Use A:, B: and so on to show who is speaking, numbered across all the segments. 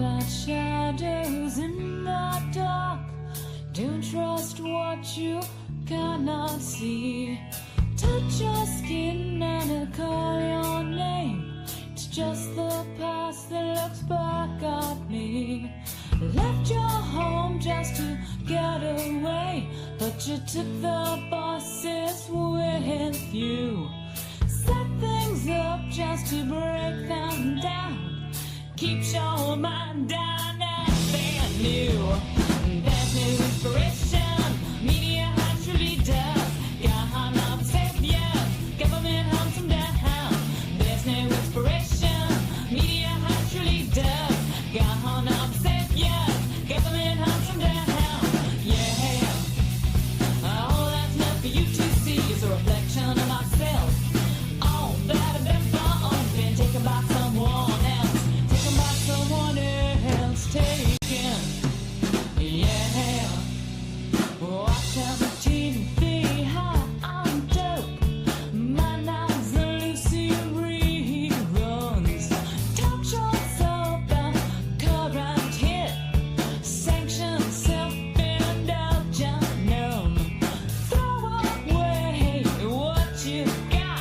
A: at shadows in the dark. Don't trust what you cannot see. Touch your skin and call your name. It's just the past that looks back at me. Left your home just to get away, but you took the buses with you. Set things up just to break them down. Keeps your mind down nothing new. There's no inspiration. Media actually does. Gone up saviors. Government hunts them down. There's no inspiration. Media actually does. Gone up saviors. Government hunts them down. Yeah. All that's left for you to see is a reflection of myself. All that I've been for, been taken by someone else. Taken by someone else. Taken. Yeah. Watch out for TV, how I'm dope. My nights are Lucy reruns. Talk shows open, current hit. Sanctioned self-indulgent numb. Throw away what you got.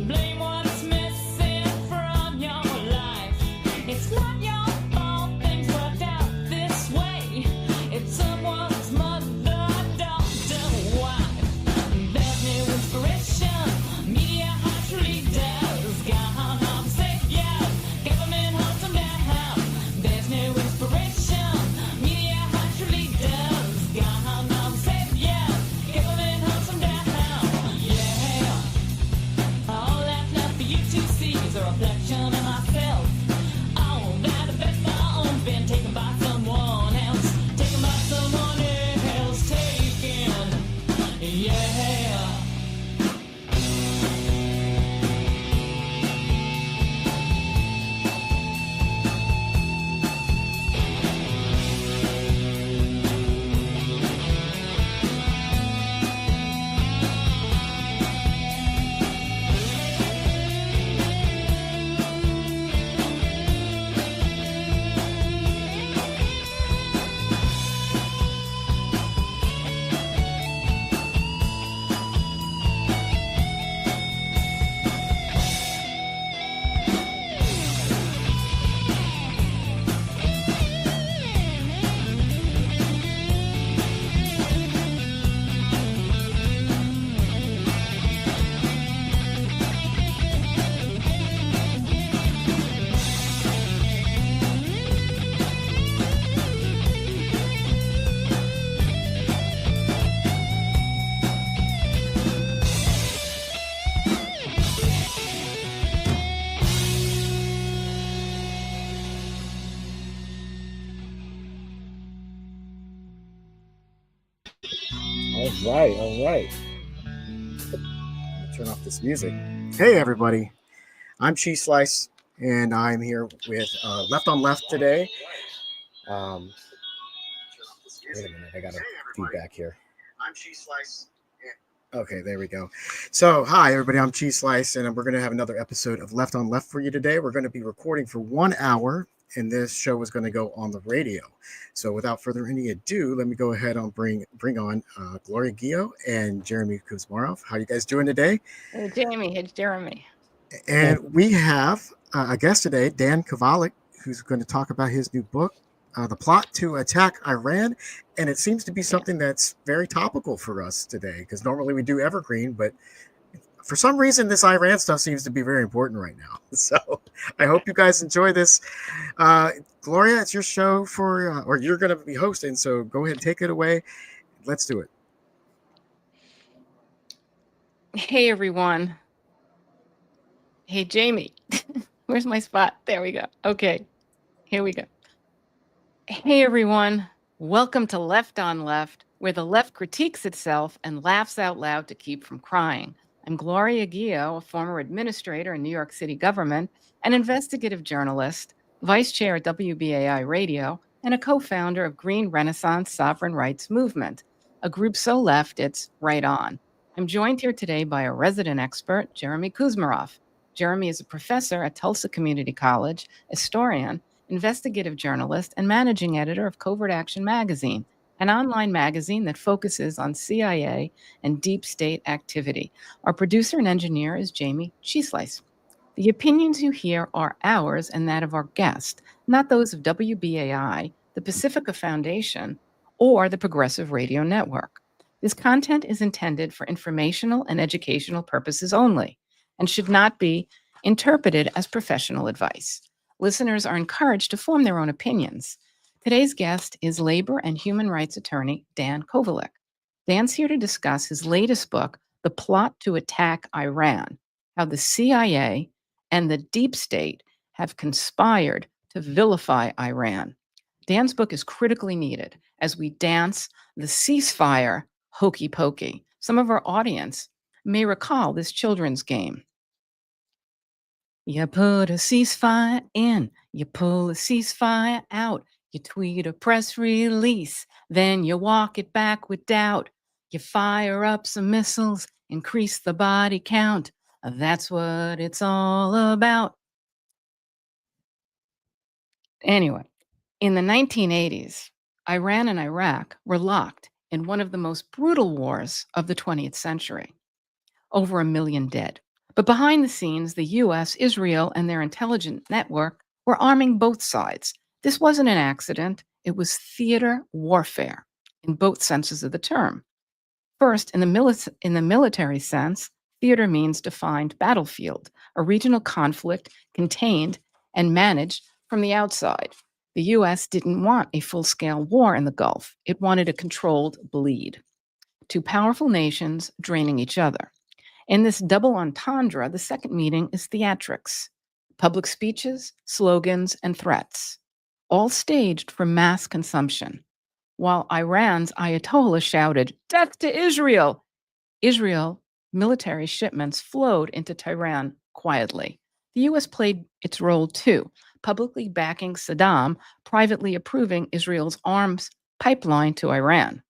A: Blame what's missing from your life. It's not your fault things worked out this way. It's someone's mother, daughter, wife. There's no inspiration. Media actually does. Gone off saviors. Government hunts them down. There's no inspiration. Media actually does. Gone off saviors. Government hunts them down. Yeah. All that's left for you to see is a reflection of myself. All that I've been for, been taken by someone else. Taken by someone else. Taken. Yeah.
B: All right. Turn off this music. Hey, everybody. I'm CheeseSlice, and I'm here with Left on Left today. Wait a minute. I got a feedback here. I'm CheeseSlice. Okay, there we go. So, hi, everybody. I'm CheeseSlice, and we're going to have another episode of Left on Left for you today. We're going to be recording for 1 hour, and this show is going to go on the radio. So without further any ado, let me go ahead and bring on Gloria, Guillo, and Jayme Kuzmarov. How you guys doing today?
C: Hey, Jayme. It's Jeremy.
B: And we have a guest today, Dan Kovalik, who's going to talk about his new book, The Plot to Attack Iran. And it seems to be something that's very topical for us today, because normally we do Evergreen, but for some reason, this Iran stuff seems to be very important right now. So I hope you guys enjoy this. Gloria, it's your show or you're going to be hosting. So go ahead and take it away. Let's do it.
C: Hey, everyone. Hey, Jayme. Where's my spot? There we go. Okay, here we go. Hey, everyone. Welcome to Left on Left, where the left critiques itself and laughs out loud to keep from crying. I'm Gloria Guillo, a former administrator in New York City government, an investigative journalist, vice chair at WBAI Radio, and a co-founder of Green Renaissance Sovereign Rights Movement, a group so left it's right on. I'm joined here today by a resident expert, Jayme Kuzmarov. Jayme is a professor at Tulsa Community College, historian, investigative journalist, and managing editor of Covert Action Magazine, an online magazine that focuses on CIA and deep state activity. Our producer and engineer is Jayme CheeseSlice. The opinions you hear are ours and that of our guest, not those of WBAI, the Pacifica Foundation, or the Progressive Radio Network. This content is intended for informational and educational purposes only and should not be interpreted as professional advice. Listeners are encouraged to form their own opinions. Today's guest is labor and human rights attorney Dan Kovalik. Dan's here to discuss his latest book, The Plot to Attack Iran: How the CIA and the Deep State have conspired to vilify Iran. Dan's book is critically needed as we dance the ceasefire hokey pokey. Some of our audience may recall this children's game. You put a ceasefire in, you pull a ceasefire out, you tweet a press release, then you walk it back with doubt. You fire up some missiles, increase the body count. That's what it's all about. Anyway, in the 1980s, Iran and Iraq were locked in one of the most brutal wars of the 20th century. Over 1 million dead. But behind the scenes, the US, Israel, and their intelligence network were arming both sides. This wasn't an accident. It was theater warfare in both senses of the term. First, in the military sense, theater means defined battlefield, a regional conflict contained and managed from the outside. The US didn't want a full-scale war in the Gulf. It wanted a controlled bleed. Two powerful nations draining each other. In this double entendre, the second meaning is theatrics, public speeches, slogans, and threats, all staged for mass consumption. While Iran's Ayatollah shouted, "Death to Israel!" Israel military shipments flowed into Tehran quietly. The US played its role too, publicly backing Saddam, privately approving Israel's arms pipeline to Iran,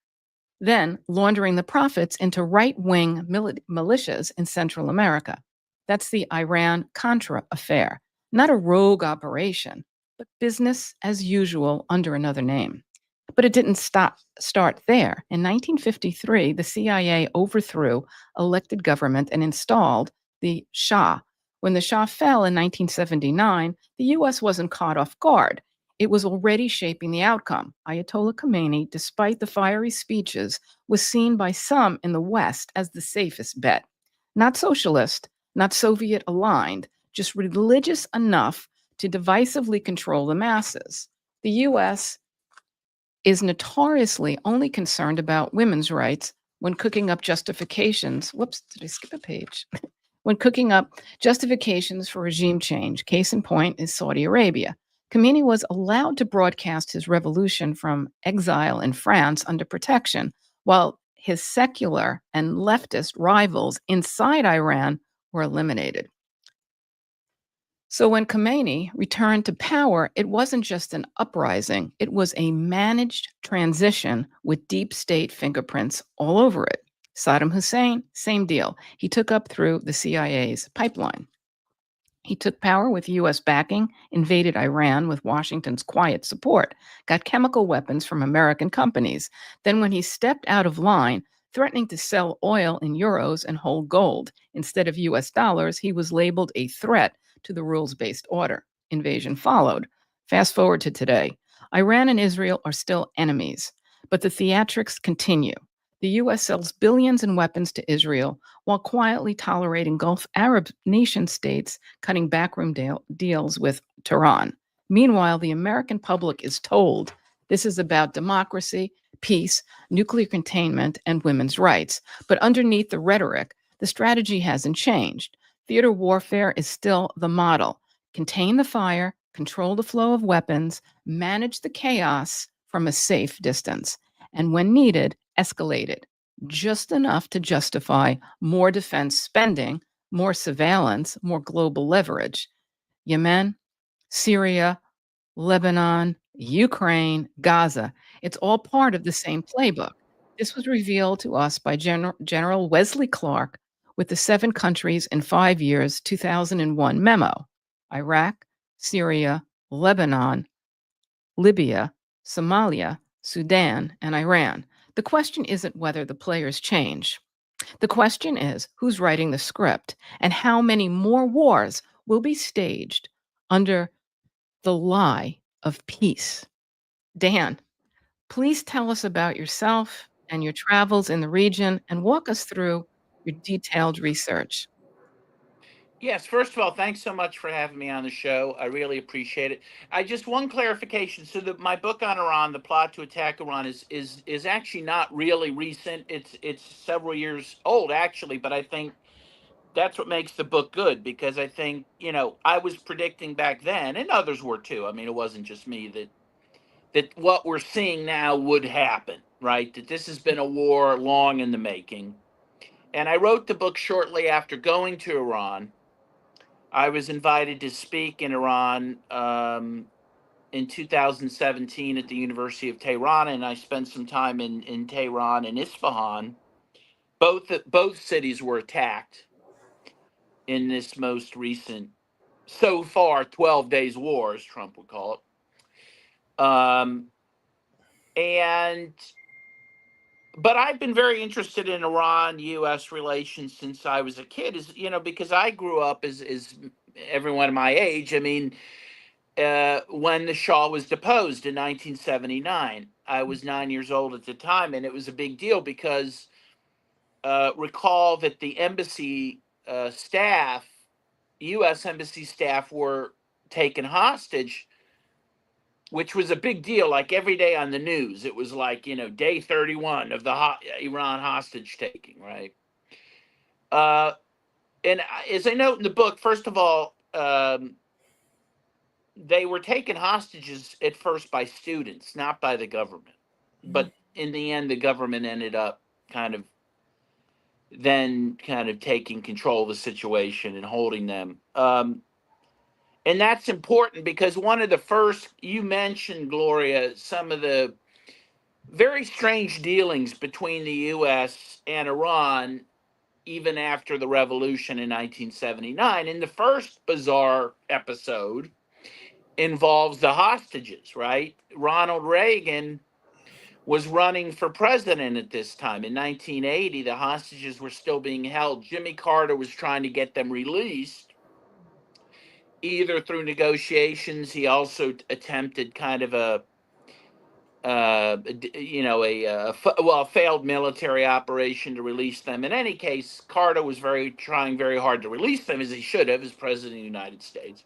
C: then laundering the profits into right-wing militias in Central America. That's the Iran-Contra affair, not a rogue operation, but business as usual under another name. But it didn't start there. In 1953, the CIA overthrew elected government and installed the Shah. When the Shah fell in 1979, the US wasn't caught off guard. It was already shaping the outcome. Ayatollah Khomeini, despite the fiery speeches, was seen by some in the West as the safest bet. Not socialist, not Soviet aligned, just religious enough to divisively control the masses. The US is notoriously only concerned about women's rights when cooking up justifications. Whoops, did I skip a page? When cooking up justifications for regime change. Case in point is Saudi Arabia. Khomeini was allowed to broadcast his revolution from exile in France under protection, while his secular and leftist rivals inside Iran were eliminated. So when Khomeini returned to power, it wasn't just an uprising, it was a managed transition with deep state fingerprints all over it. Saddam Hussein, same deal. He took up through the CIA's pipeline. He took power with US backing, invaded Iran with Washington's quiet support, got chemical weapons from American companies. Then when he stepped out of line, threatening to sell oil in euros and hold gold instead of US dollars, he was labeled a threat to the rules-based order. Invasion followed. Fast forward to today. Iran and Israel are still enemies, but the theatrics continue. The US sells billions in weapons to Israel while quietly tolerating Gulf Arab nation states cutting backroom deals with Tehran. Meanwhile, the American public is told this is about democracy, peace, nuclear containment, and women's rights. But underneath the rhetoric, the strategy hasn't changed. Theater warfare is still the model. Contain the fire, control the flow of weapons, manage the chaos from a safe distance, and when needed, escalate it, just enough to justify more defense spending, more surveillance, more global leverage. Yemen, Syria, Lebanon, Ukraine, Gaza, it's all part of the same playbook. This was revealed to us by General Wesley Clark with the 7 countries in 5 years 2001 memo: Iraq, Syria, Lebanon, Libya, Somalia, Sudan, and Iran. The question isn't whether the players change. The question is who's writing the script and how many more wars will be staged under the lie of peace. Dan, please tell us about yourself and your travels in the region and walk us through your detailed research.
D: Yes, first of all, thanks so much for having me on the show. I really appreciate it. I just one clarification. So my book on Iran, The Plot to Attack Iran, is actually not really recent. It's several years old actually, but I think that's what makes the book good because I think, I was predicting back then and others were too. I mean, it wasn't just me that what we're seeing now would happen, right? That this has been a war long in the making. And I wrote the book shortly after going to Iran. I was invited to speak in Iran in 2017 at the University of Tehran, and I spent some time in Tehran and Isfahan. Both cities were attacked in this most recent, so far, 12 days war, as Trump would call it. But I've been very interested in Iran-U.S. relations since I was a kid, because I grew up as everyone my age. I mean, when the Shah was deposed in 1979. I was 9 years old at the time, and it was a big deal because recall that the embassy staff, U.S. embassy staff, were taken hostage, which was a big deal. Like every day on the news, it was like, day 31 of the Iran hostage taking, right? And as I note in the book, first of all, they were taken hostages at first by students, not by the government. But in the end, the government ended up kind of taking control of the situation and holding them. And that's important because one of the first, you mentioned, Gloria, some of the very strange dealings between the U.S. and Iran, even after the revolution in 1979. And the first bizarre episode involves the hostages, right? Ronald Reagan was running for president at this time. In 1980, the hostages were still being held. Jimmy Carter was trying to get them released, either through negotiations. He also attempted kind of a failed military operation to release them. In any case, Carter was trying very hard to release them, as he should have, as president of the United States.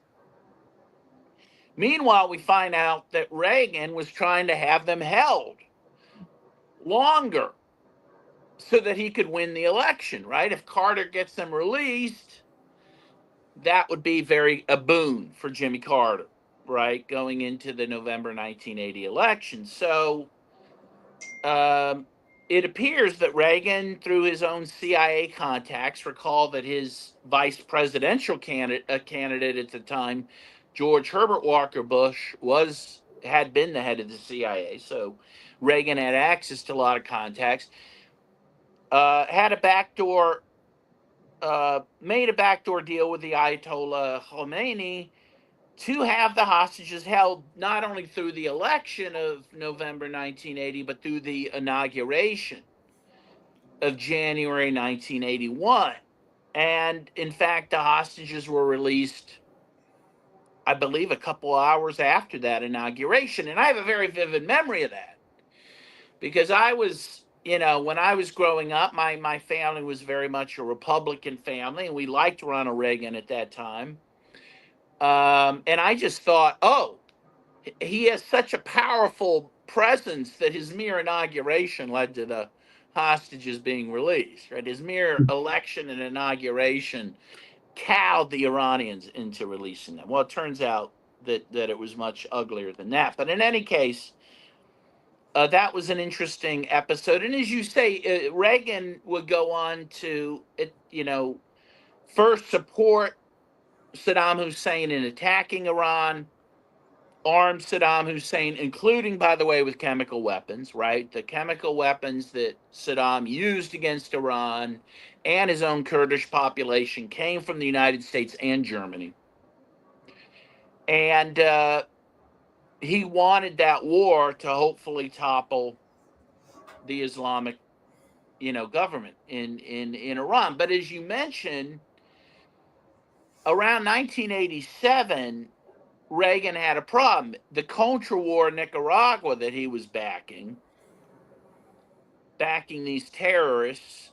D: Meanwhile, we find out that Reagan was trying to have them held longer so that he could win the election, right? If Carter gets them released, that would be a boon for Jimmy Carter, right? Going into the November 1980 election. So it appears that Reagan, through his own CIA contacts, recall that his vice presidential candidate at the time, George Herbert Walker Bush, had been the head of the CIA. So Reagan had access to a lot of contacts. Had a backdoor, made a backdoor deal with the Ayatollah Khomeini to have the hostages held not only through the election of November 1980, but through the inauguration of January 1981. And in fact, the hostages were released, I believe, a couple hours after that inauguration. And I have a very vivid memory of that because I was, when I was growing up, my family was very much a Republican family, and we liked Ronald Reagan at that time. And I just thought, oh, he has such a powerful presence that his mere inauguration led to the hostages being released, right? His mere election and inauguration cowed the Iranians into releasing them. Well, it turns out that it was much uglier than that. But in any case, that was an interesting episode. And as you say, Reagan would go on to, first support Saddam Hussein in attacking Iran, armed Saddam Hussein, including, by the way, with chemical weapons, right? The chemical weapons that Saddam used against Iran and his own Kurdish population came from the United States and Germany. And he wanted that war to hopefully topple the Islamic, government in Iran. But as you mentioned, around 1987, Reagan had a problem. The Contra-war Nicaragua that he was backing these terrorists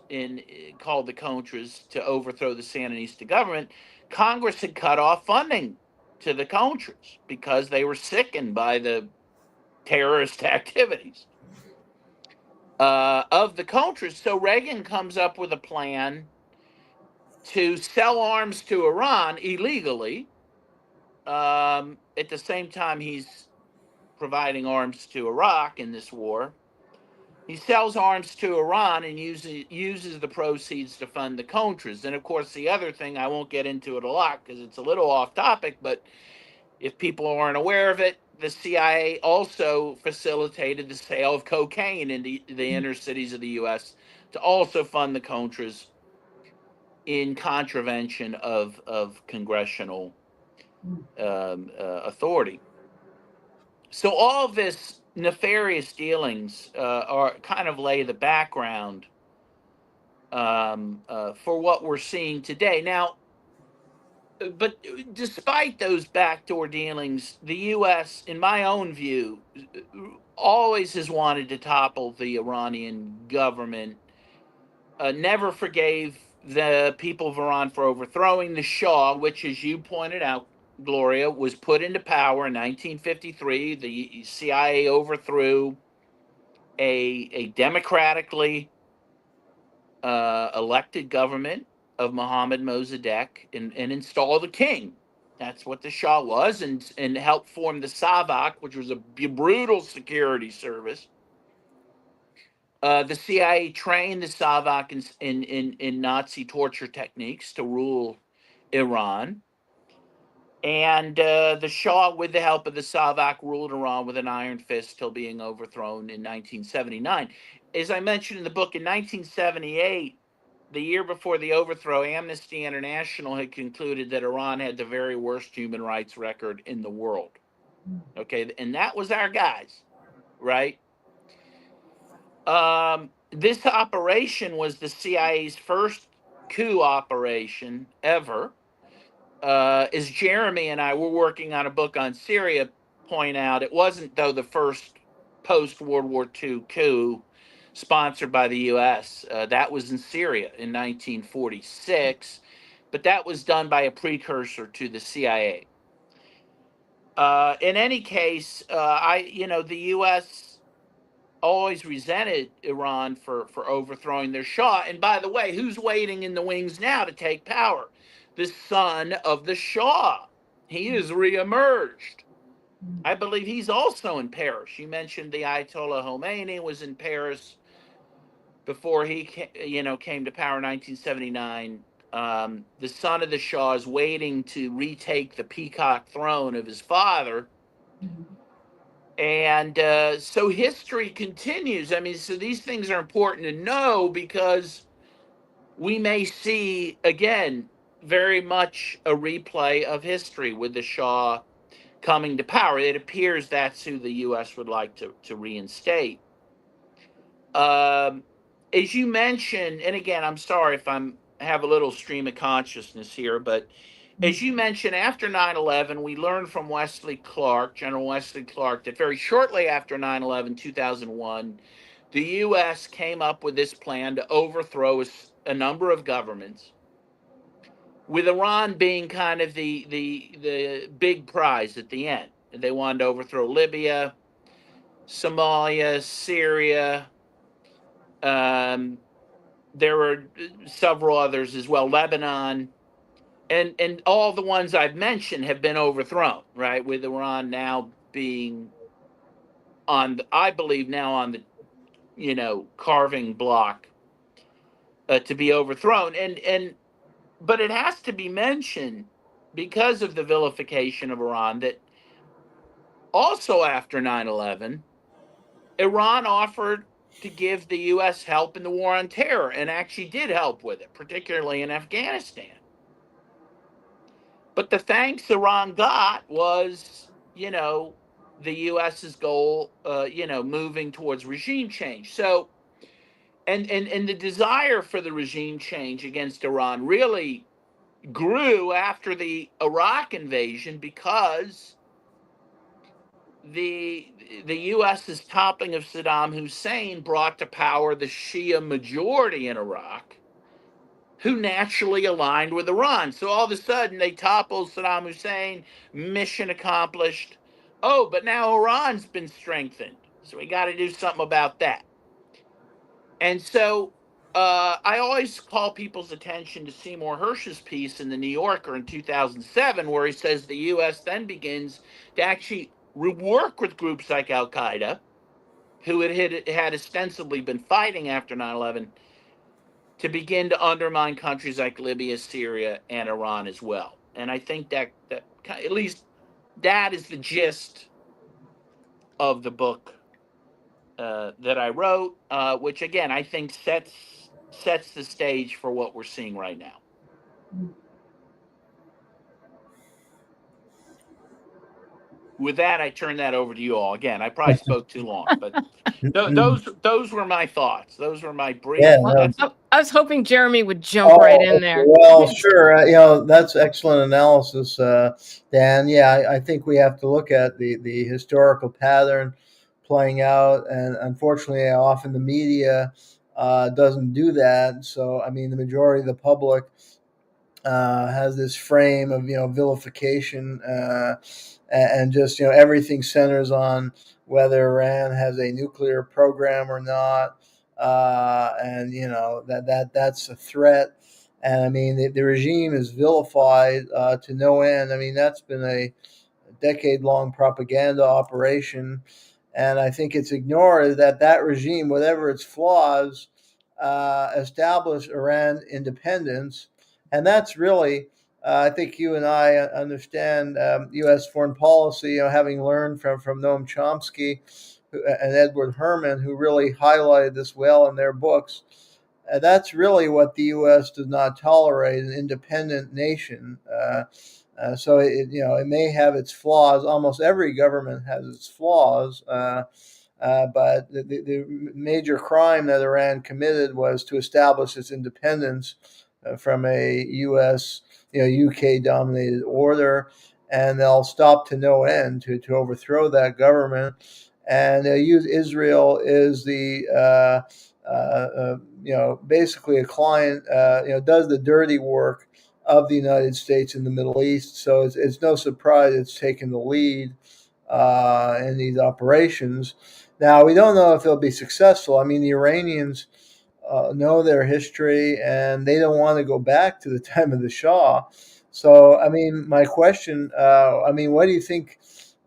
D: called the Contras to overthrow the Sandinista government. Congress had cut off funding to the Contras because they were sickened by the terrorist activities of the Contras. So Reagan comes up with a plan to sell arms to Iran illegally. At the same time, he's providing arms to Iraq in this war. He sells arms to Iran and uses the proceeds to fund the Contras. And of course, the other thing, I won't get into it a lot because it's a little off topic, but if people aren't aware of it, the CIA also facilitated the sale of cocaine in the inner cities of the U.S. to also fund the Contras in contravention of congressional authority. So all of this nefarious dealings are kind of lay the background for what we're seeing today. Now, but despite those backdoor dealings, the U.S., in my own view, always has wanted to topple the Iranian government, never forgave the people of Iran for overthrowing the Shah, which, as you pointed out, Gloria, was put into power in 1953. The CIA overthrew a democratically elected government of Mohammad Mossadegh and installed a king. That's what the Shah was, and helped form the Savak, which was a brutal security service. The CIA trained the Savak in Nazi torture techniques to rule Iran. And the Shah, with the help of the Savak, ruled Iran with an iron fist till being overthrown in 1979. As I mentioned in the book, in 1978, the year before the overthrow, Amnesty International had concluded that Iran had the very worst human rights record in the world. Okay, and that was our guys, right? This operation was the CIA's first coup operation ever. As Jeremy and I were working on a book on Syria, point out, it wasn't, though, the first post-World War II coup sponsored by the U.S. That was in Syria in 1946, but that was done by a precursor to the CIA. In any case, the U.S. always resented Iran for overthrowing their Shah. And by the way, who's waiting in the wings now to take power? The son of the Shah. He has reemerged. I believe he's also in Paris. You mentioned the Ayatollah Khomeini was in Paris before he came to power in 1979. The son of the Shah is waiting to retake the peacock throne of his father. And so history continues. I mean, so these things are important to know because we may see, again, very much a replay of history with the Shah coming to power. It appears that's who the U.S. would like to reinstate. As you mentioned, and again, I'm sorry if I have a little stream of consciousness here, but as you mentioned, after 9/11, we learned from General Wesley Clark, that very shortly after 9/11, 2001, the U.S. came up with this plan to overthrow a number of governments, with Iran being kind of the big prize at the end. They wanted to overthrow Libya, Somalia, Syria. There were several others as well, Lebanon. And all the ones I've mentioned have been overthrown, right? With Iran now being I believe now on the, carving block to be overthrown. But it has to be mentioned, because of the vilification of Iran, that also after 9/11, Iran offered to give the U.S. help in the war on terror, and actually did help with it, particularly in Afghanistan. But the thanks Iran got was, the U.S.'s goal, moving towards regime change. So, and the desire for the regime change against Iran really grew after the Iraq invasion, because the U.S.'s toppling of Saddam Hussein brought to power the Shia majority in Iraq, who naturally aligned with Iran. So all of a sudden, they toppled Saddam Hussein, mission accomplished. Oh, but now Iran's been strengthened, so we got to do something about that. And so I always call people's attention to Seymour Hersh's piece in the New Yorker in 2007, where he says the U.S. then begins to actually work with groups like Al Qaeda, who it had ostensibly been fighting after 9/11, to begin to undermine countries like Libya, Syria, and Iran as well. And I think that at least that is the gist of the book that I wrote, which again I think sets the stage for what we're seeing right now. With that, I turn that over to you all. Again, I probably spoke too long, but those were my thoughts. Those were my brief.
E: Yeah,
C: Well,
E: no.
C: I was hoping Jeremy would jump right in there.
E: Well, sure. That's excellent analysis, Dan. Yeah, I think we have to look at the historical pattern playing out, and unfortunately, often the media doesn't do that. So, I mean, the majority of the public has this frame of vilification, and just everything centers on whether Iran has a nuclear program or not, and that's a threat. And I mean, the regime is vilified to no end. I mean, that's been a decade-long propaganda operation, and I think it's ignored that regime, whatever its flaws, established Iran independence, and that's really, I think you and I understand U.S. foreign policy, having learned from Noam Chomsky and Edward Herman, who really highlighted this well in their books. That's really what the U.S. does not tolerate: an independent nation. So it may have its flaws. Almost every government has its flaws. But the major crime that Iran committed was to establish its independence from a U.S., UK dominated order, and they'll stop to no end to overthrow that government. And they'll use Israel is the basically a client, does the dirty work of the United States in the Middle East. So it's no surprise it's taken the lead in these operations. Now, we don't know if they'll be successful. I mean, the Iranians know their history, and they don't want to go back to the time of the Shah. So, I mean, my question, what do you think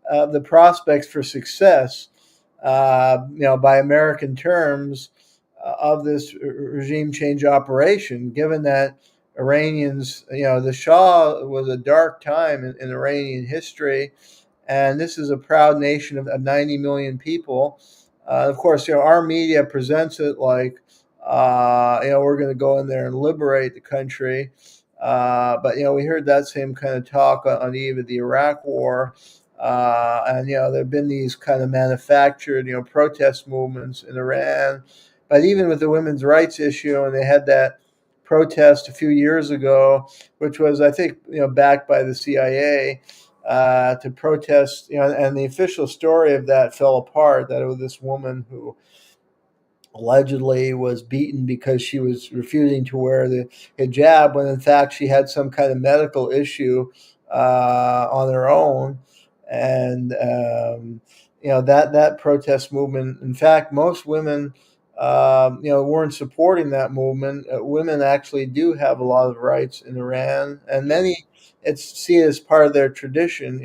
E: the prospects for success, by American terms, of this regime change operation, given that Iranians, the Shah was a dark time in Iranian history, and this is a proud nation of 90 million people. Of course, our media presents it like, we're going to go in there and liberate the country. But we heard that same kind of talk on the eve of the Iraq War. And there have been these kind of manufactured, protest movements in Iran. But even with the women's rights issue, and they had that protest a few years ago, which was, I think, backed by the CIA, to protest, and the official story of that fell apart. That it was this woman who allegedly was beaten because she was refusing to wear the hijab, when in fact she had some kind of medical issue on her own. And that protest movement, in fact, most women weren't supporting that movement. Women actually do have a lot of rights in Iran, and many see it as part of their tradition.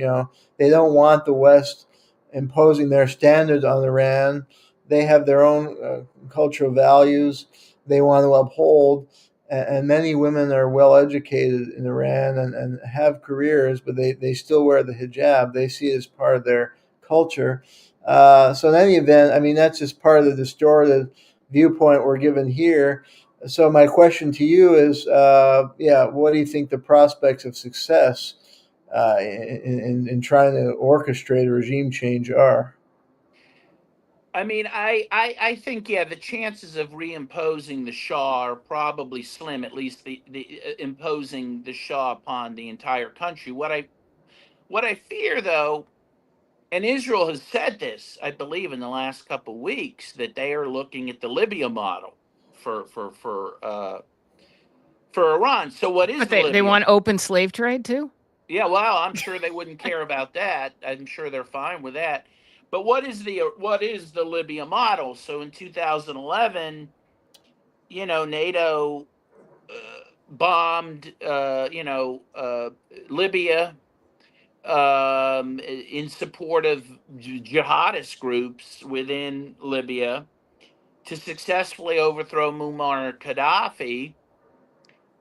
E: They don't want the West imposing their standards on Iran. They have their own cultural values they want to uphold, and many women are well educated in Iran and have careers, but they still wear the hijab. They see it as part of their culture. So in any event, I mean, that's just part of the distorted viewpoint we're given here. So my question to you is, what do you think the prospects of success in trying to orchestrate a regime change are.
D: I mean, I think, yeah, the chances of reimposing the Shah are probably slim, at least the imposing the Shah upon the entire country. What I fear, though, and Israel has said this, I believe, in the last couple of weeks, that they are looking at the Libya model for Iran. So what is
C: But
D: the
C: they
D: Libya?
C: want open slave trade too?
D: Yeah, well, I'm sure they wouldn't care about that. I'm sure they're fine with that. But what is the Libya model? So in 2011, NATO bombed Libya in support of jihadist groups within Libya to successfully overthrow Muammar Gaddafi.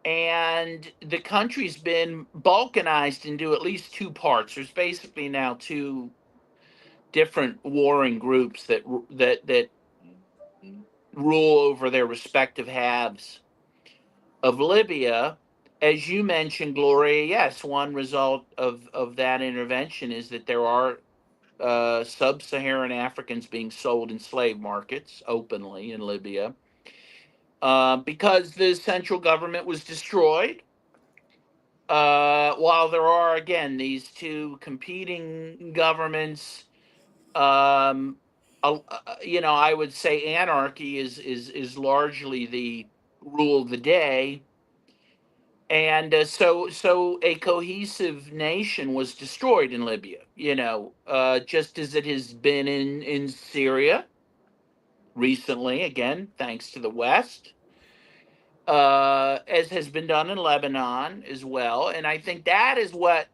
D: And the country's been balkanized into at least two parts. There's basically now two different warring groups that rule over their respective halves of Libya. As you mentioned, Gloria, yes, one result of that intervention is that there are sub-Saharan Africans being sold in slave markets openly in Libya because the central government was destroyed. While there are, again, these two competing governments, I would say anarchy is largely the rule of the day, and so a cohesive nation was destroyed in Libya. Just as it has been in Syria recently, again thanks to the West, as has been done in Lebanon as well. And I think that is what,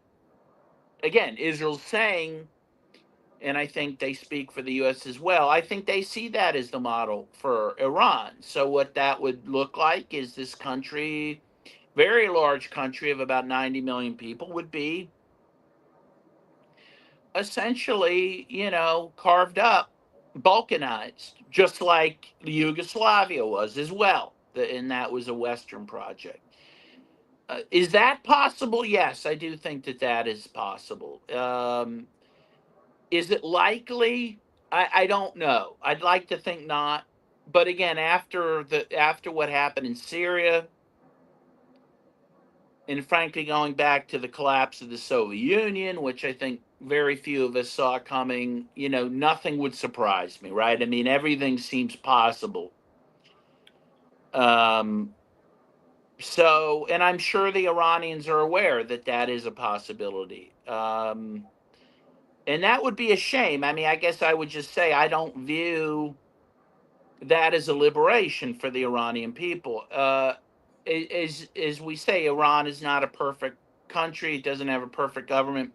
D: again, Israel's saying, and I think they speak for the U.S. as well. I think they see that as the model for Iran. So what that would look like is this country, very large country of about 90 million people, would be essentially, carved up, balkanized, just like Yugoslavia was as well. And that was a Western project. Is that possible? Yes, I do think that is possible. Is it likely? I don't know. I'd like to think not. But again, after what happened in Syria, and frankly going back to the collapse of the Soviet Union, which I think very few of us saw coming, nothing would surprise me, right? I mean, everything seems possible. So, and I'm sure the Iranians are aware that is a possibility. And that would be a shame. I mean, I guess I would just say I don't view that as a liberation for the Iranian people. As we say, Iran is not a perfect country. It doesn't have a perfect government.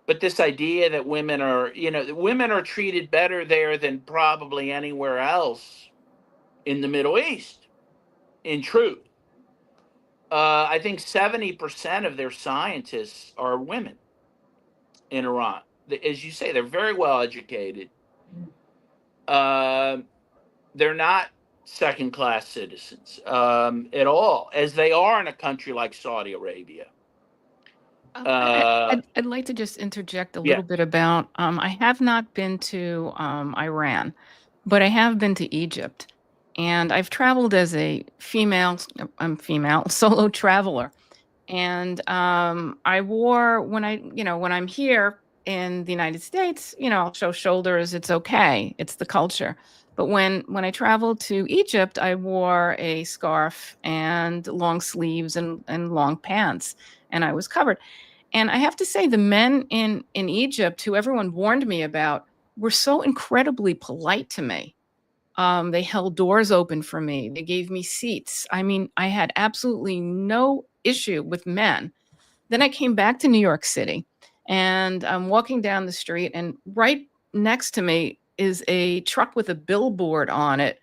D: But this idea that women are treated better there than probably anywhere else in the Middle East, in truth. I think 70% of their scientists are women in Iran. As you say, they're very well educated. They're not second-class citizens at all, as they are in a country like Saudi Arabia.
C: I'd like to just interject a
D: Yeah.
C: little bit about, I have not been to Iran, but I have been to Egypt. And I've traveled as a female solo traveler. And I wore, when I'm here in the United States, I'll show shoulders. It's okay. It's the culture. But when I traveled to Egypt, I wore a scarf and long sleeves and long pants, and I was covered. And I have to say, the men in Egypt, who everyone warned me about, were so incredibly polite to me. They held doors open for me. They gave me seats. I mean, I had absolutely no issue with men. Then I came back to New York City, and I'm walking down the street, and right next to me is a truck with a billboard on it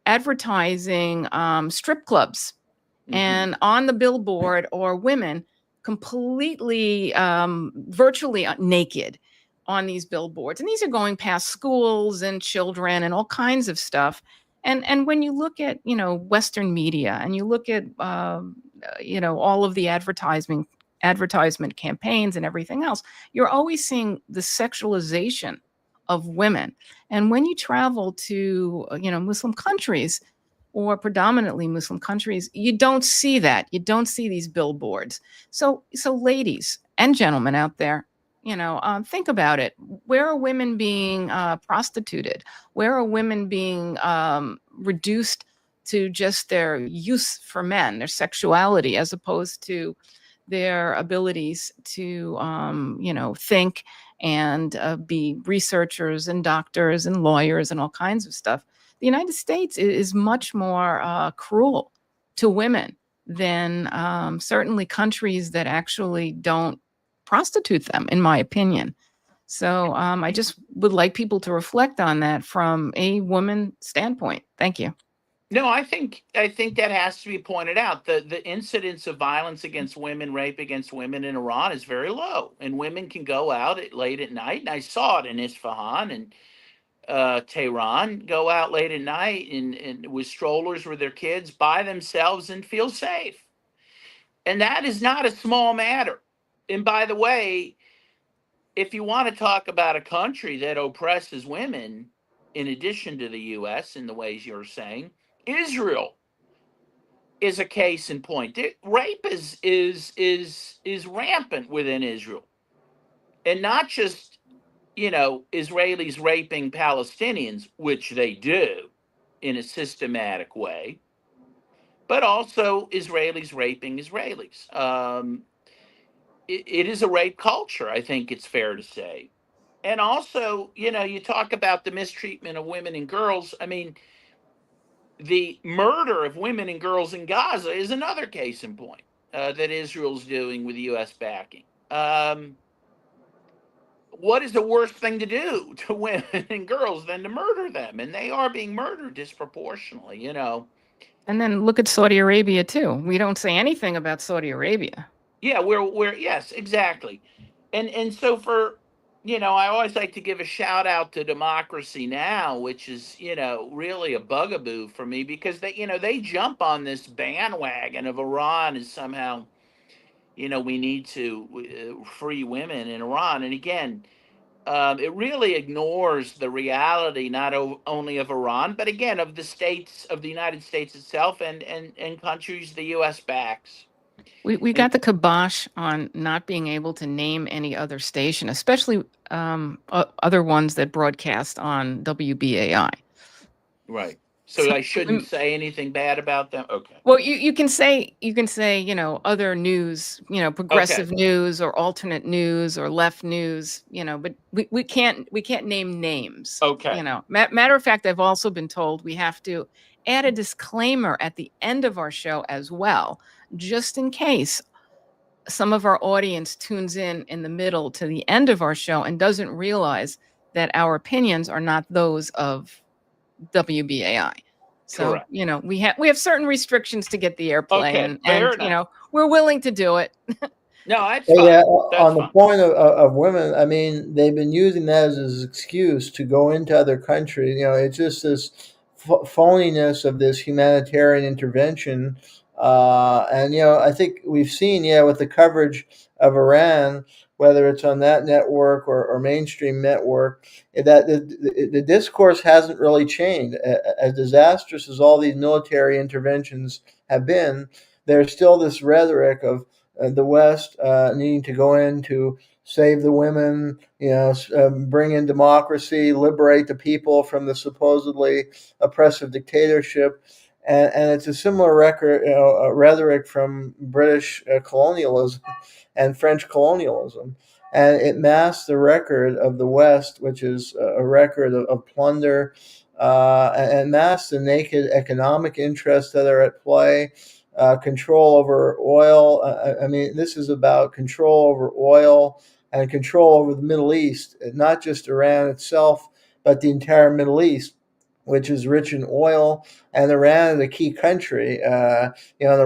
C: advertising strip clubs.
D: Mhm.
C: And on the billboard are women completely, virtually naked on these billboards. And these are going past schools and children and all kinds of stuff. And when you look at, Western media, and you look at, all of the advertising advertisement campaigns and everything else, you're always seeing the sexualization of women. And when you travel to, Muslim countries, or predominantly Muslim countries, you don't see that. You don't see these billboards. So ladies and gentlemen out there, think about it. Where are women being prostituted? Where are women being reduced to just their use for men, their sexuality, as opposed to their abilities to, think and be researchers and doctors and lawyers and all kinds of stuff? The United States is much more cruel to women than certainly countries that actually don't prostitute them, in my opinion. So I just would like people to reflect on that from a woman standpoint. Thank you.
D: No, I think that has to be pointed out. The incidence of violence against women, rape against women in Iran is very low, and women can go out late at night. And I saw it in Isfahan and Tehran, go out late at night and with strollers with their kids by themselves and feel safe. And that is not a small matter. And by the way, if you want to talk about a country that oppresses women, in addition to the U.S. in the ways you're saying, Israel is a case in point. Rape is rampant within Israel, and not just Israelis raping Palestinians, which they do in a systematic way, but also Israelis raping Israelis. It is a rape culture, I think it's fair to say. And also, you talk about the mistreatment of women and girls. I mean, the murder of women and girls in Gaza is another case in point that Israel's doing with U.S. backing. What is the worst thing to do to women and girls than to murder them? And they are being murdered disproportionately,
C: And then look at Saudi Arabia too. We don't say anything about Saudi Arabia.
D: Yeah, we're yes, exactly. And so I always like to give a shout out to Democracy Now, which is, really a bugaboo for me because they jump on this bandwagon of Iran as somehow, we need to free women in Iran. And again, it really ignores the reality not only of Iran, but again of the United States itself and countries the U.S. backs.
C: We got the kibosh on not being able to name any other station, especially other ones that broadcast on WBAI.
D: Right. So I shouldn't say anything bad about them. Okay.
C: Well, you can say other news, progressive news or alternate news or left news, but we can't name names.
D: Okay.
C: Matter of fact, I've also been told we have to add a disclaimer at the end of our show as well, just in case some of our audience tunes in the middle to the end of our show and doesn't realize that our opinions are not those of WBAI. So,
D: correct.
C: We have certain restrictions to get the airplay,
D: Okay,
C: and we're willing to do it.
D: No, that's fine.
E: Yeah,
D: That's
E: on
D: fine.
E: the point of women, I mean, they've been using that as an excuse to go into other countries. It's just this phoniness of this humanitarian intervention. And, I think we've seen, with the coverage of Iran, whether it's on that network or mainstream network, that the discourse hasn't really changed. As disastrous as all these military interventions have been, there's still this rhetoric of the West needing to go in to save the women, bring in democracy, liberate the people from the supposedly oppressive dictatorship. And it's a similar rhetoric from British colonialism and French colonialism. And it masks the record of the West, which is a record of plunder, and masks the naked economic interests that are at play. Control over oil. I mean, this is about control over oil and control over the Middle East, not just Iran itself, but the entire Middle East, which is rich in oil. And Iran is a key country, the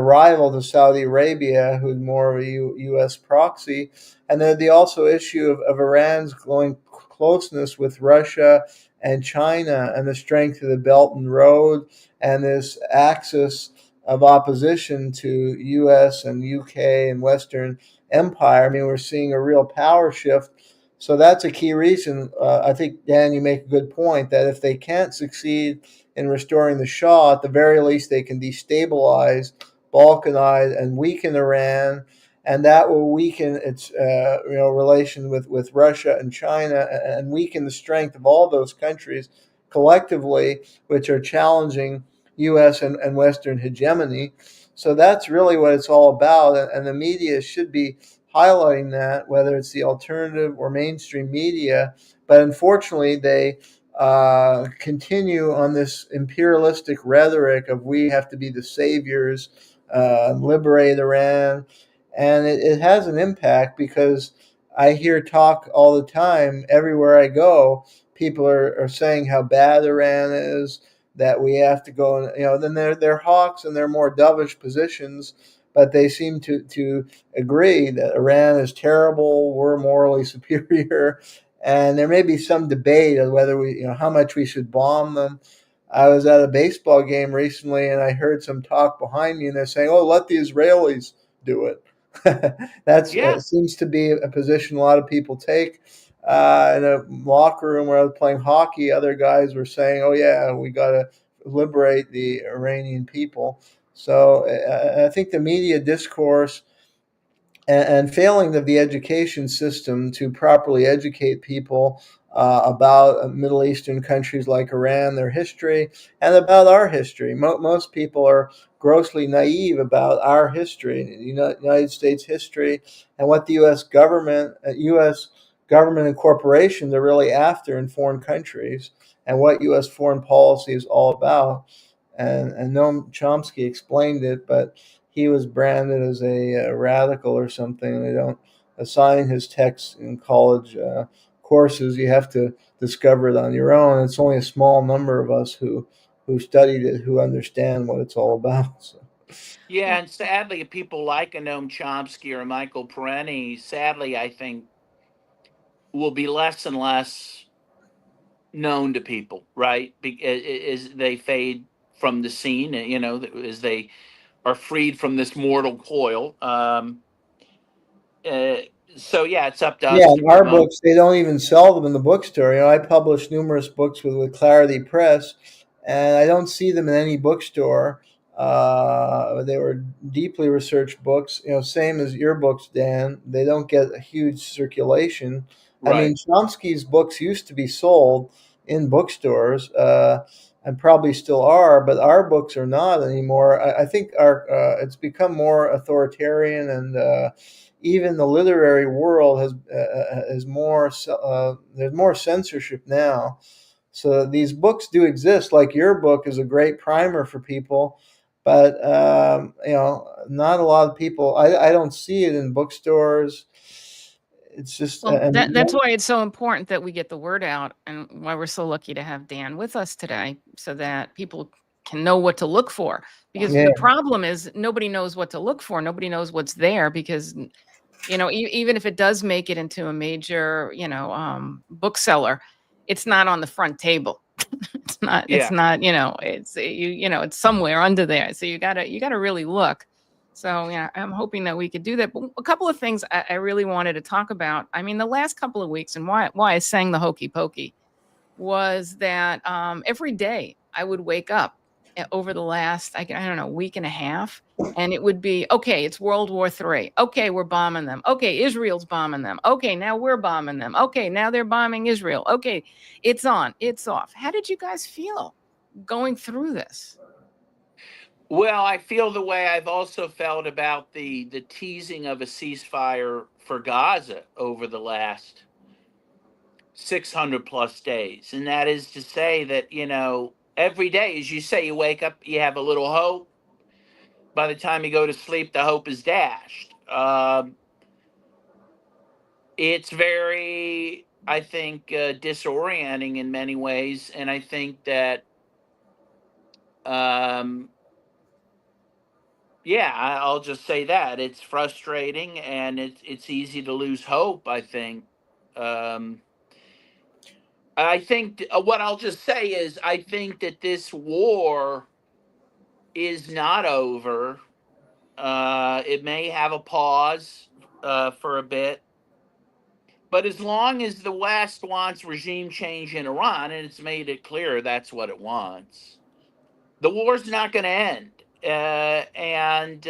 E: rival to Saudi Arabia, who's more of a U.S. proxy. And then the also issue of Iran's growing closeness with Russia and China and the strength of the Belt and Road and this axis of opposition to U.S. and U.K. and Western empire. I mean, we're seeing a real power shift. So that's a key reason. I think, Dan, you make a good point that if they can't succeed in restoring the Shah, at the very least, they can destabilize, balkanize, and weaken Iran, and that will weaken its relation with Russia and China, and weaken the strength of all those countries collectively, which are challenging U.S. and Western hegemony. So that's really what it's all about, and the media should be highlighting that, whether it's the alternative or mainstream media. But unfortunately, they continue on this imperialistic rhetoric of we have to be the saviors, liberate Iran. And it has an impact because I hear talk all the time, everywhere I go, people are saying how bad Iran is, that we have to go, and then they're hawks and they're more dovish positions, but they seem to agree that Iran is terrible, we're morally superior, and there may be some debate of whether how much we should bomb them. I was at a baseball game recently, and I heard some talk behind me, and they're saying, "Oh, let the Israelis do it." That's
D: Yeah.
E: seems to be a position a lot of people take. In a locker room where I was playing hockey, other guys were saying, "Oh yeah, we got to liberate the Iranian people." So I think the media discourse and failing of the education system to properly educate people about Middle Eastern countries like Iran, their history, and about our history. Most people are grossly naive about our history, the United States history, and what the U.S. government, and corporations are really after in foreign countries, and what U.S. foreign policy is all about. And Noam Chomsky explained it, but he was branded as a radical or something. They don't assign his texts in college courses. You have to discover it on your own. It's only a small number of us who studied it, who understand what it's all about. So.
D: Yeah, and sadly, people like a Noam Chomsky or Michael Perenni, sadly, I think, will be less and less known to people, right? As they fade from the scene, as they are freed from this mortal coil. Uh, so yeah, it's up to
E: Yeah,
D: us to
E: our
D: promote.
E: books, they don't even sell them in the bookstore. I published numerous books with Clarity Press, and I don't see them in any bookstore. They were deeply researched books, same as your books, Dan. They don't get a huge circulation. I mean,
D: Right.
E: Chomsky's books used to be sold in bookstores, and probably still are, but our books are not anymore. I think it's become more authoritarian, and even the literary world has is more there's more censorship now. So these books do exist. Like your book is a great primer for people, but not a lot of people. I don't see it in bookstores. It's just
C: Well, that's why it's so important that we get the word out, and why we're so lucky to have Dan with us today, so that people can know what to look for. Because
E: yeah.
C: the problem is nobody knows what to look for. Nobody knows what's there because, even if it does make it into a major, bookseller, it's not on the front table. It's
D: Yeah.
C: not, it's somewhere under there. So you gotta really look. So yeah, I'm hoping that we could do that. But a couple of things I really wanted to talk about. I mean, the last couple of weeks, and why I sang the hokey pokey was that every day I would wake up over the last, I don't know, week and a half, and it would be, okay, it's World War III. Okay, we're bombing them. Okay, Israel's bombing them. Okay, now we're bombing them. Okay, now they're bombing Israel. Okay, it's on, it's off. How did you guys feel going through this?
D: Well, I feel the way I've also felt about the teasing of a ceasefire for Gaza over the last 600 plus days. And that is to say that, every day, as you say, you wake up, you have a little hope. By the time you go to sleep, the hope is dashed. It's very, I think, disorienting in many ways. And I think that, um, yeah, I'll just say that it's frustrating and it's easy to lose hope. I think. Um, I think what I'll just say is I think that this war is not over. It may have a pause for a bit. But as long as the West wants regime change in Iran, and it's made it clear that's what it wants, the war's not going to end. And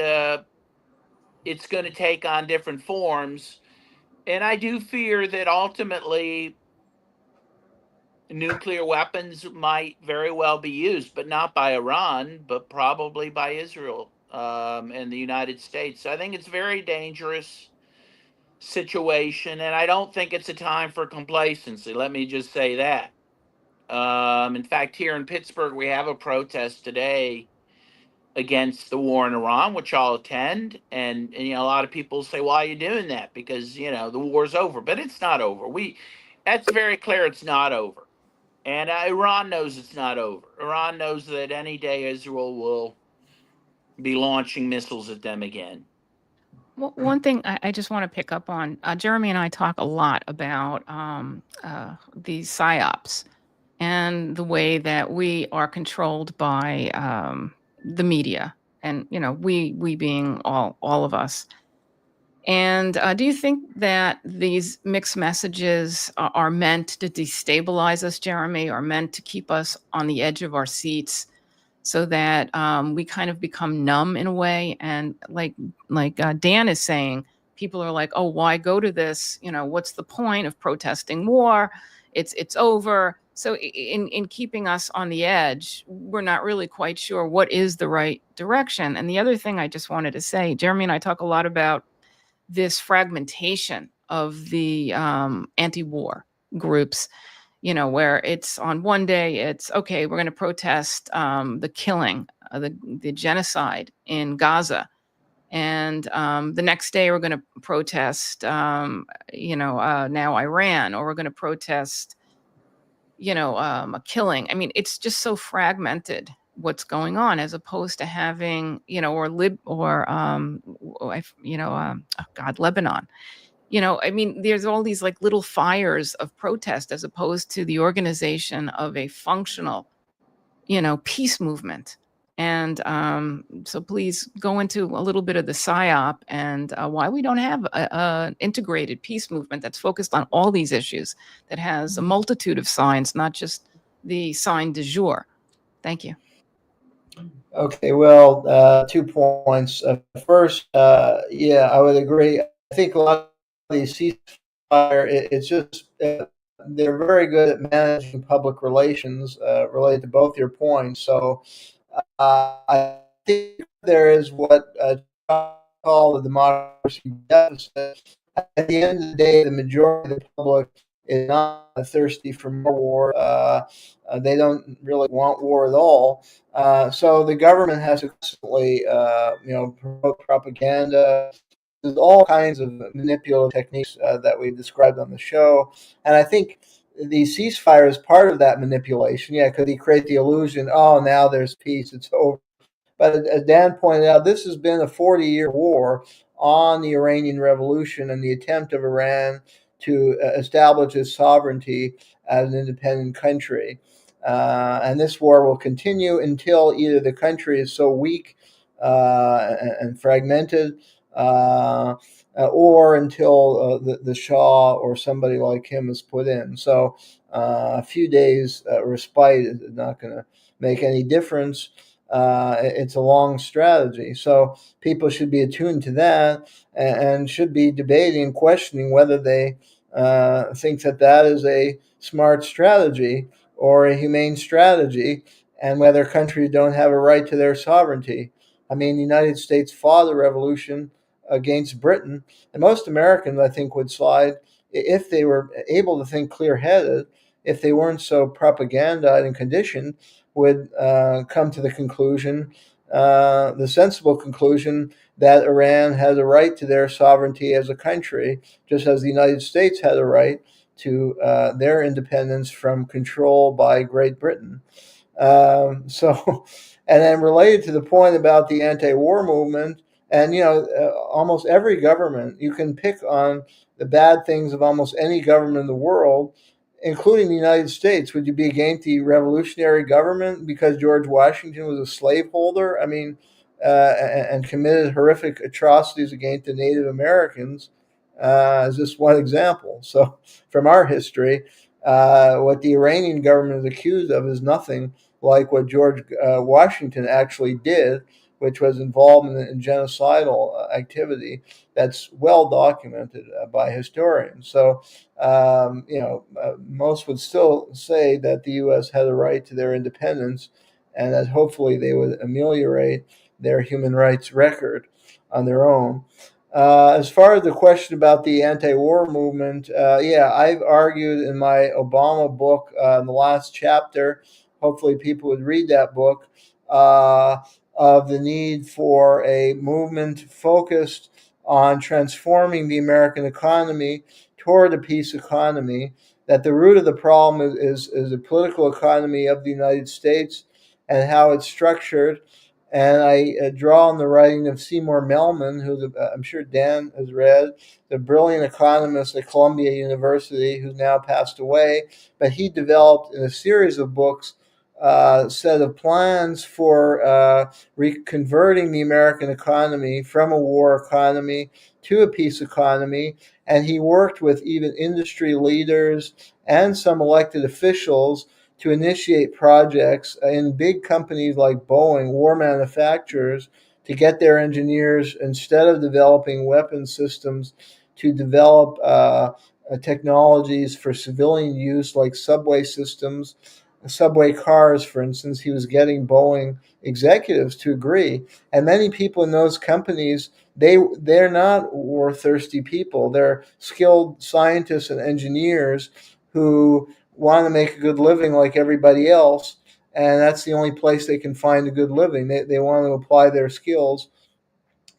D: it's going to take on different forms. And I do fear that ultimately nuclear weapons might very well be used, but not by Iran, but probably by Israel and the United States. So I think it's a very dangerous situation, and I don't think it's a time for complacency. Let me just say that. In fact, here in Pittsburgh, we have a protest today against the war in Iran, which I'll attend. And a lot of people say, "Why are you doing that?" Because the war's over, but it's not over. That's very clear. It's not over, and Iran knows it's not over. Iran knows that any day Israel will be launching missiles at them again.
C: Well, one thing I just want to pick up on, Jeremy and I talk a lot about these psyops and the way that we are controlled by the media, and we being all of us. And do you think that these mixed messages are meant to destabilize us, Jeremy, or meant to keep us on the edge of our seats, so that we kind of become numb in a way? And like Dan is saying, people are like, "Oh, why go to this? What's the point of protesting war? It's over." So in keeping us on the edge, we're not really quite sure what is the right direction. And the other thing I just wanted to say, Jeremy and I talk a lot about this fragmentation of the anti-war groups, where it's on one day, it's okay, we're going to protest the killing, the genocide in Gaza. And the next day, we're going to protest, now Iran, or we're going to protest, a killing. I mean, it's just so fragmented what's going on, as opposed to having, Lebanon. I mean, there's all these like little fires of protest, as opposed to the organization of a functional, peace movement. And so please go into a little bit of the PSYOP and why we don't have an integrated peace movement that's focused on all these issues, that has a multitude of signs, not just the sign du jour. Thank you.
E: Okay, well, 2 points. First, yeah, I would agree. I think a lot of these ceasefire, it's just they're very good at managing public relations related to both your points. So I think there is what call the democracy deficit. At the end of the day, the majority of the public is not thirsty for more war. They don't really want war at all. So the government has to constantly, promote propaganda. There's all kinds of manipulative techniques that we described on the show, and I think the ceasefire is part of that manipulation. Yeah, could he create the illusion? Oh, now there's peace; it's over. But as Dan pointed out, this has been a 40-year war on the Iranian Revolution and the attempt of Iran to establish its sovereignty as an independent country. And this war will continue until either the country is so weak and fragmented, or until the Shah or somebody like him is put in. So a few days respite is not going to make any difference. It's a long strategy. So people should be attuned to that and should be debating and questioning whether they think that is a smart strategy or a humane strategy, and whether countries don't have a right to their sovereignty. I mean, the United States fought the revolution against Britain, and most Americans, I think, would slide if they were able to think clear-headed, if they weren't so propagandified and conditioned, would come to the conclusion, the sensible conclusion, that Iran has a right to their sovereignty as a country, just as the United States had a right to their independence from control by Great Britain. And then related to the point about the anti-war movement, and almost every government, you can pick on the bad things of almost any government in the world, including the United States. Would you be against the revolutionary government because George Washington was a slaveholder? I mean, and committed horrific atrocities against the Native Americans. is just one example. So from our history, what the Iranian government is accused of is nothing like what George Washington actually did, which was involvement in genocidal activity that's well documented by historians. So, most would still say that the U.S. had a right to their independence, and that hopefully they would ameliorate their human rights record on their own. As far as the question about the anti-war movement, I've argued in my Obama book in the last chapter. Hopefully, people would read that book. Of the need for a movement focused on transforming the American economy toward a peace economy. That the root of the problem is the political economy of the United States and how it's structured. And I draw on the writing of Seymour Melman, who I'm sure Dan has read, the brilliant economist at Columbia University, who's now passed away. But he developed in a series of books a set of plans for reconverting the American economy from a war economy to a peace economy. And he worked with even industry leaders and some elected officials to initiate projects in big companies like Boeing, war manufacturers, to get their engineers, instead of developing weapon systems, to develop technologies for civilian use like subway systems, subway cars, for instance. He was getting Boeing executives to agree. And many people in those companies, they're not war-thirsty people. They're skilled scientists and engineers who want to make a good living like everybody else, and that's the only place they can find a good living. They want to apply their skills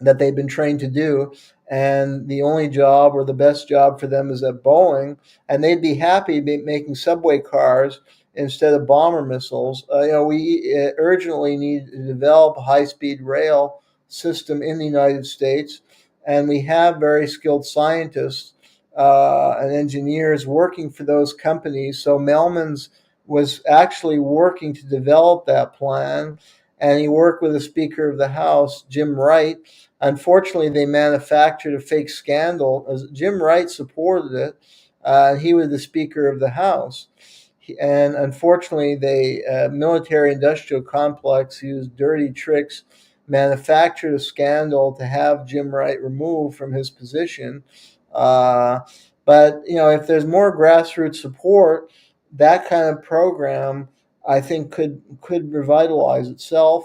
E: that they've been trained to do, and the only job or the best job for them is at Boeing, and they'd be happy making subway cars instead of bomber missiles. We urgently need to develop a high-speed rail system in the United States, and we have very skilled scientists and engineers working for those companies. So Melman's was actually working to develop that plan, and he worked with the Speaker of the House, Jim Wright. Unfortunately, they manufactured a fake scandal. Jim Wright supported it, and he was the Speaker of the House. And unfortunately, the military-industrial complex used dirty tricks, manufactured a scandal to have Jim Wright removed from his position. But if there's more grassroots support, that kind of program, I think, could revitalize itself.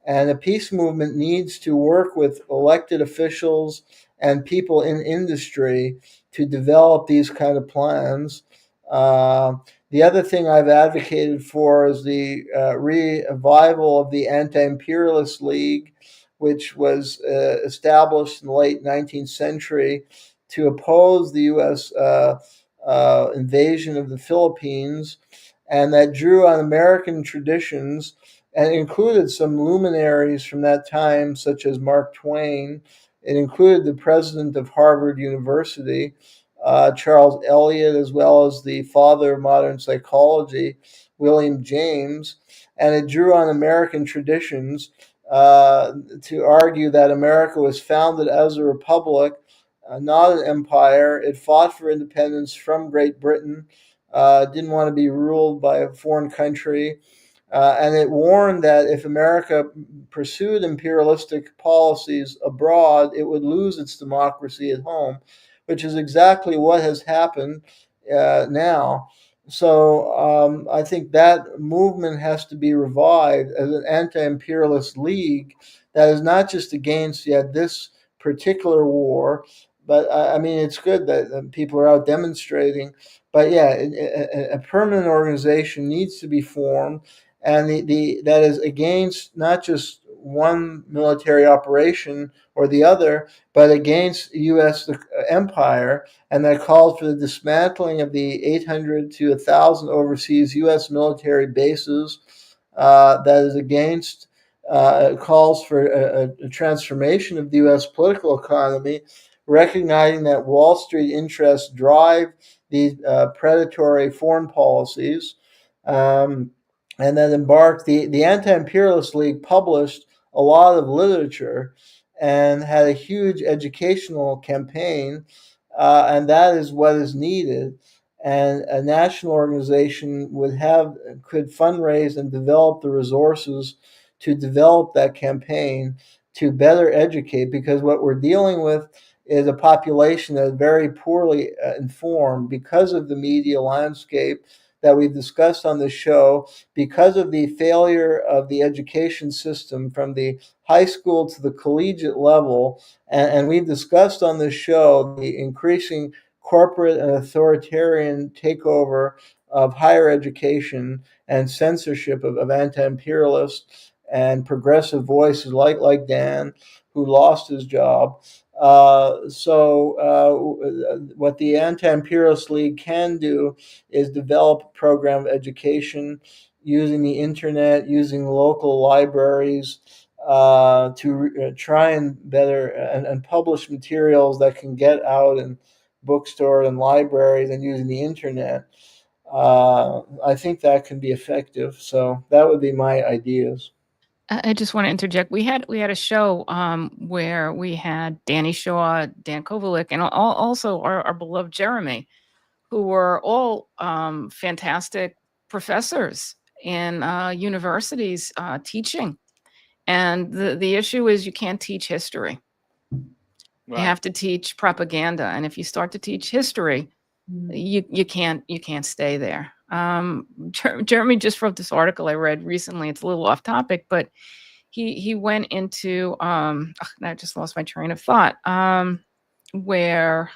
E: And the peace movement needs to work with elected officials and people in industry to develop these kind of plans. The other thing I've advocated for is the revival of the Anti-Imperialist League, which was established in the late 19th century to oppose the U.S. Invasion of the Philippines, and that drew on American traditions and included some luminaries from that time, such as Mark Twain. It included the president of Harvard University, Charles Eliot, as well as the father of modern psychology, William James. And it drew on American traditions to argue that America was founded as a republic, not an empire. It fought for independence from Great Britain, didn't want to be ruled by a foreign country. And it warned that if America pursued imperialistic policies abroad, it would lose its democracy at home, which is exactly what has happened now. So I think that movement has to be revived as an anti-imperialist league that is not just against this particular war, but I mean, it's good that people are out demonstrating. But a permanent organization needs to be formed, and that is against not just one military operation or the other, but against U.S. empire, and that calls for the dismantling of the 800 to 1,000 overseas U.S. military bases. That is against calls for a transformation of the U.S. political economy, recognizing that Wall Street interests drive these predatory foreign policies. And then embarked, the Anti-Imperialist League published a lot of literature and had a huge educational campaign and that is what is needed. And a national organization could fundraise and develop the resources to develop that campaign to better educate, because what we're dealing with is a population that is very poorly informed because of the media landscape that we've discussed on the show, because of the failure of the education system from the high school to the collegiate level. And we've discussed on this show the increasing corporate and authoritarian takeover of higher education and censorship of anti-imperialists and progressive voices like Dan, who lost his job. What the Anti-Imperialist League can do is develop a program of education using the internet, using local libraries, to try and better and publish materials that can get out in bookstores and libraries and using the internet. I think that can be effective. So that would be my ideas.
C: I just want to interject. We had a show where we had Danny Shaw, Dan Kovalik, and also our beloved Jayme, who were all fantastic professors in universities teaching. And the issue is you can't teach history. You
D: Right.
C: have to teach propaganda, and if you start to teach history, you can't stay there. Jayme just wrote this article I read recently. It's a little off topic, but he went into I just lost my train of thought. Where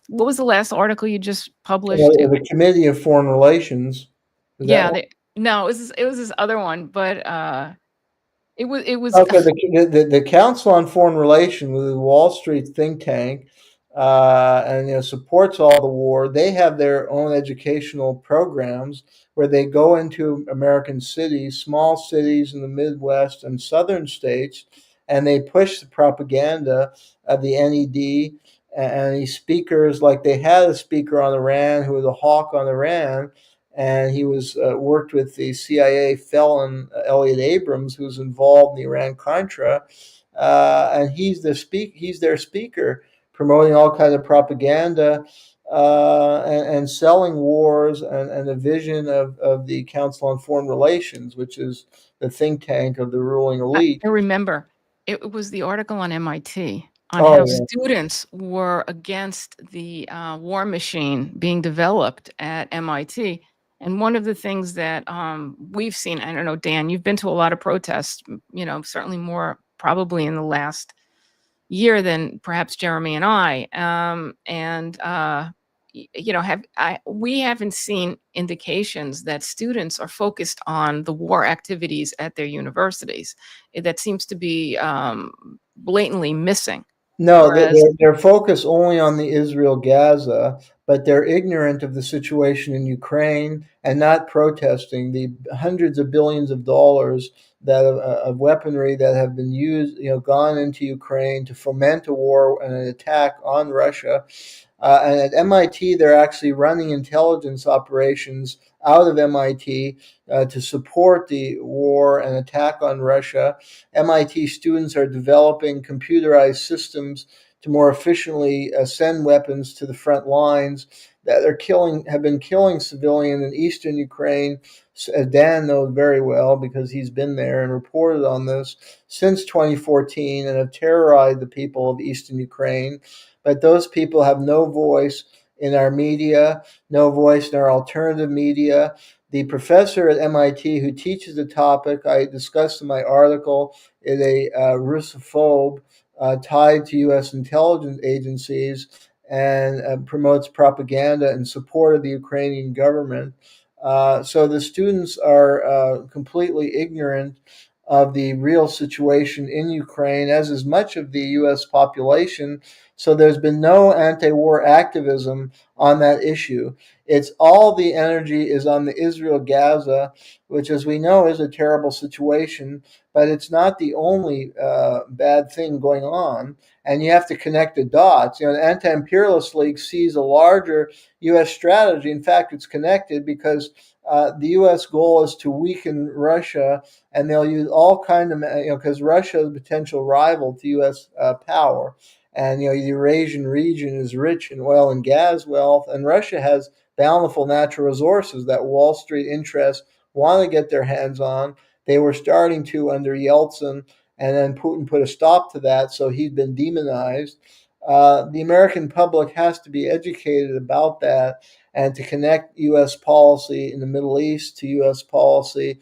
C: what was the last article you just published?
E: The Committee of Foreign Relations. Is that
C: Yeah,
E: one?
C: no, it was this other one, but it was
E: Okay, the Council on Foreign Relations, with the Wall Street think tank, and supports all the war. They have their own educational programs where they go into American cities, small cities in the Midwest and southern states, and they push the propaganda of the NED and these speakers. Like they had a speaker on Iran who was a hawk on Iran, and he was worked with the CIA felon Elliot Abrams, who's involved in the Iran-Contra, and he's their speaker, promoting all kinds of propaganda and selling wars and the vision of the Council on Foreign Relations, which is the think tank of the ruling elite.
C: I remember it was the article on MIT on
E: Oh
C: how
E: yeah.
C: students were against the war machine being developed at MIT. And one of the things that we've seen, I don't know, Dan, you've been to a lot of protests, certainly more probably in the last year than perhaps Jayme and I. We haven't seen indications that students are focused on the war activities at their universities. That seems to be blatantly missing.
E: No,
C: Whereas,
E: they're focused only on the Israel-Gaza, but they're ignorant of the situation in Ukraine and not protesting the hundreds of billions of dollars of weaponry that have been used, gone into Ukraine to foment a war and an attack on Russia. And at MIT, they're actually running intelligence operations out of MIT to support the war and attack on Russia. MIT students are developing computerized systems to more efficiently send weapons to the front lines that have been killing civilians in eastern Ukraine. As Dan knows very well because he's been there and reported on this since 2014 and have terrorized the people of eastern Ukraine. But those people have no voice in our media, no voice in our alternative media. The professor at MIT who teaches the topic I discussed in my article is a Russophobe tied to U.S. intelligence agencies and promotes propaganda in support of the Ukrainian government. So the students are completely ignorant of the real situation in Ukraine, as is much of the U.S. population. So there's been no anti-war activism on that issue. It's all the energy is on the Israel-Gaza, which, as we know, is a terrible situation, but it's not the only bad thing going on. And you have to connect the dots. The Anti-Imperialist League sees a larger U.S. strategy. In fact, it's connected because the U.S. goal is to weaken Russia, and they'll use all kind of, because Russia is a potential rival to U.S. power. And the Eurasian region is rich in oil and gas wealth, and Russia has bountiful natural resources that Wall Street interests want to get their hands on. They were starting to under Yeltsin, and then Putin put a stop to that, so he'd been demonized. The American public has to be educated about that and to connect U.S. policy in the Middle East to U.S. policy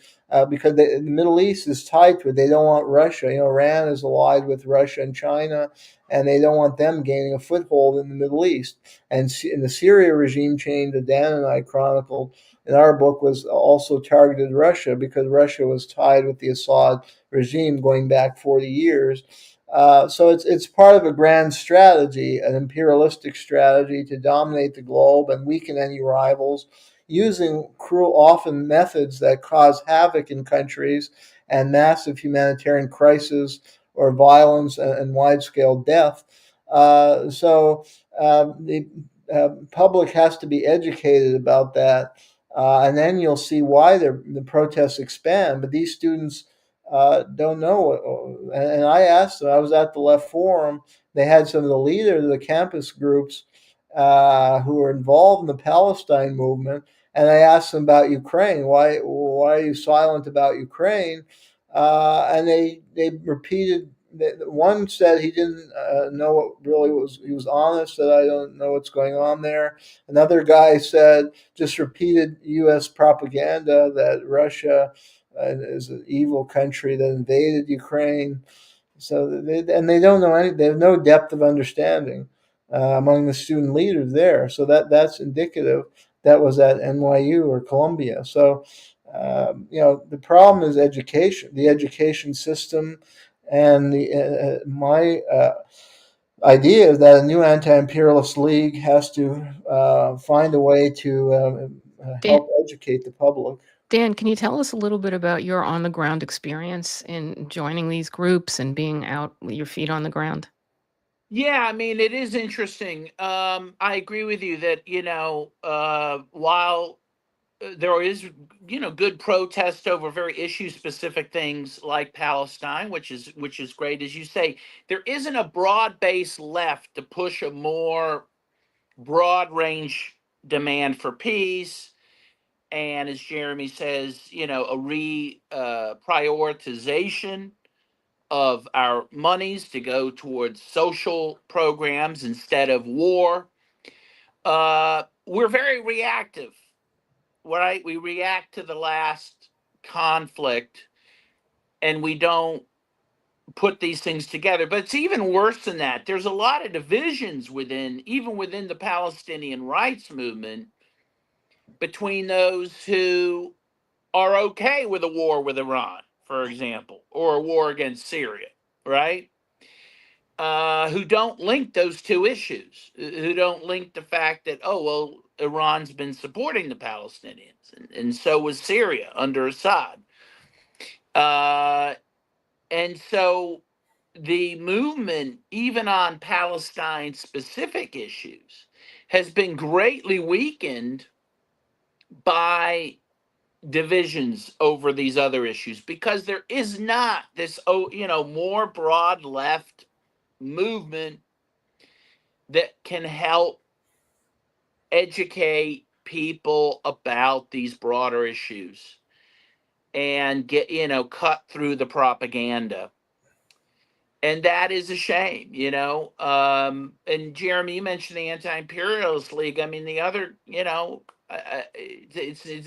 E: because the Middle East is tied to it. They don't want Russia. Iran is allied with Russia and China, and they don't want them gaining a foothold in the Middle East. And in the Syria regime change that Dan and I chronicled in our book was also targeted Russia because Russia was tied with the Assad regime going back 40 years. So it's part of a grand strategy, an imperialistic strategy to dominate the globe and weaken any rivals, using cruel, often methods that cause havoc in countries and massive humanitarian crisis or violence and wide-scale death. The public has to be educated about that, and then you'll see why the protests expand. But these students don't know. And I asked them, I was at the Left Forum, they had some of the leaders of the campus groups who were involved in the Palestine movement, and I asked them about Ukraine. Why are you silent about Ukraine? And they repeated. One said he didn't know what really was. He was honest that I don't know what's going on there. Another guy said just repeated U.S. propaganda that Russia is an evil country that invaded Ukraine. So they don't know any. They have no depth of understanding among the student leaders there. So that's indicative. That was at NYU or Columbia. So the problem is education, the education system, and my idea is that a new anti-imperialist league has to find a way to
C: Dan,
E: help educate the public.
C: Dan, can you tell us a little bit about your on the ground experience in joining these groups and being out with your feet on the ground?
D: Yeah, I mean, it is interesting. I agree with you that, while there is, good protest over very issue specific things like Palestine, which is great, as you say, there isn't a broad-based left to push a more broad range demand for peace. And as Jeremy says, a prioritization of our monies to go towards social programs instead of war. We're very reactive, right? We react to the last conflict and we don't put these things together. But it's even worse than that. There's a lot of divisions even within the Palestinian rights movement, between those who are okay with a war with Iran, for example, or a war against Syria, right? Who don't link those two issues, who don't link the fact that, oh, well, Iran's been supporting the Palestinians, and so was Syria under Assad. And so the movement, even on Palestine specific issues, has been greatly weakened by divisions over these other issues because there is not this more broad left movement that can help educate people about these broader issues and get cut through the propaganda. And that is a shame. And Jeremy, you mentioned the Anti-Imperialist League. I mean, the other, it's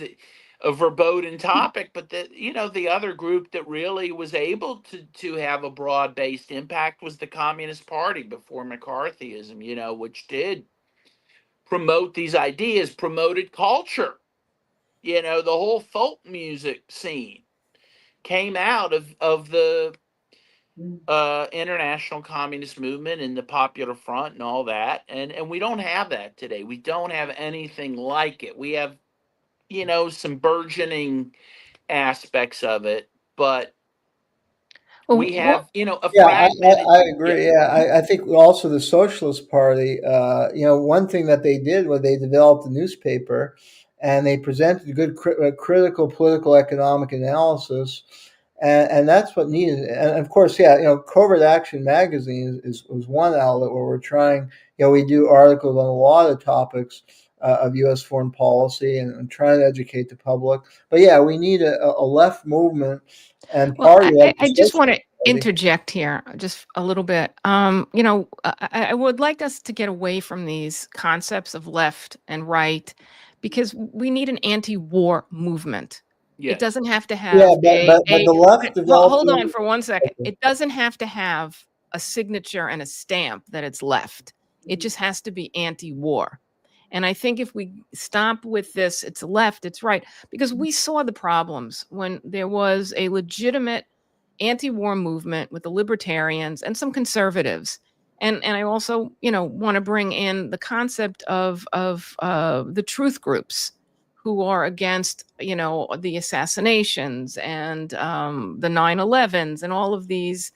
D: a verboten topic, but the other group that really was able to have a broad-based impact was the Communist Party before McCarthyism, which did promote these ideas, promoted culture. The whole folk music scene came out of the international communist movement and the Popular Front and all that, and we don't have that today. We don't have anything like it. We have some burgeoning aspects of it, but we have a fragmented.
E: I agree. I think also the Socialist Party. One thing that they did was they developed a newspaper, and they presented good critical political economic analysis. And that's what needed. And of course, yeah, Covert Action Magazine was one outlet where we're trying. We do articles on a lot of topics of U.S. foreign policy and trying to educate the public. But yeah, we need a left movement and
C: Well,
E: party like the
C: I just want to
E: Socialist Party.
C: interject here just a little bit. I would like us to get away from these concepts of left and right because we need an anti-war movement. It
D: Yes.
C: doesn't have to
E: Yeah,
C: have
E: but the left developed.
C: hold on for 1 second. It doesn't have to have a signature and a stamp that it's left. It just has to be anti-war. And I think if we stop with this, it's left, it's right, because we saw the problems when there was a legitimate anti-war movement with the libertarians and some conservatives. And I also, want to bring in the concept of the truth groups who are against, the assassinations and the 9/11s and all of these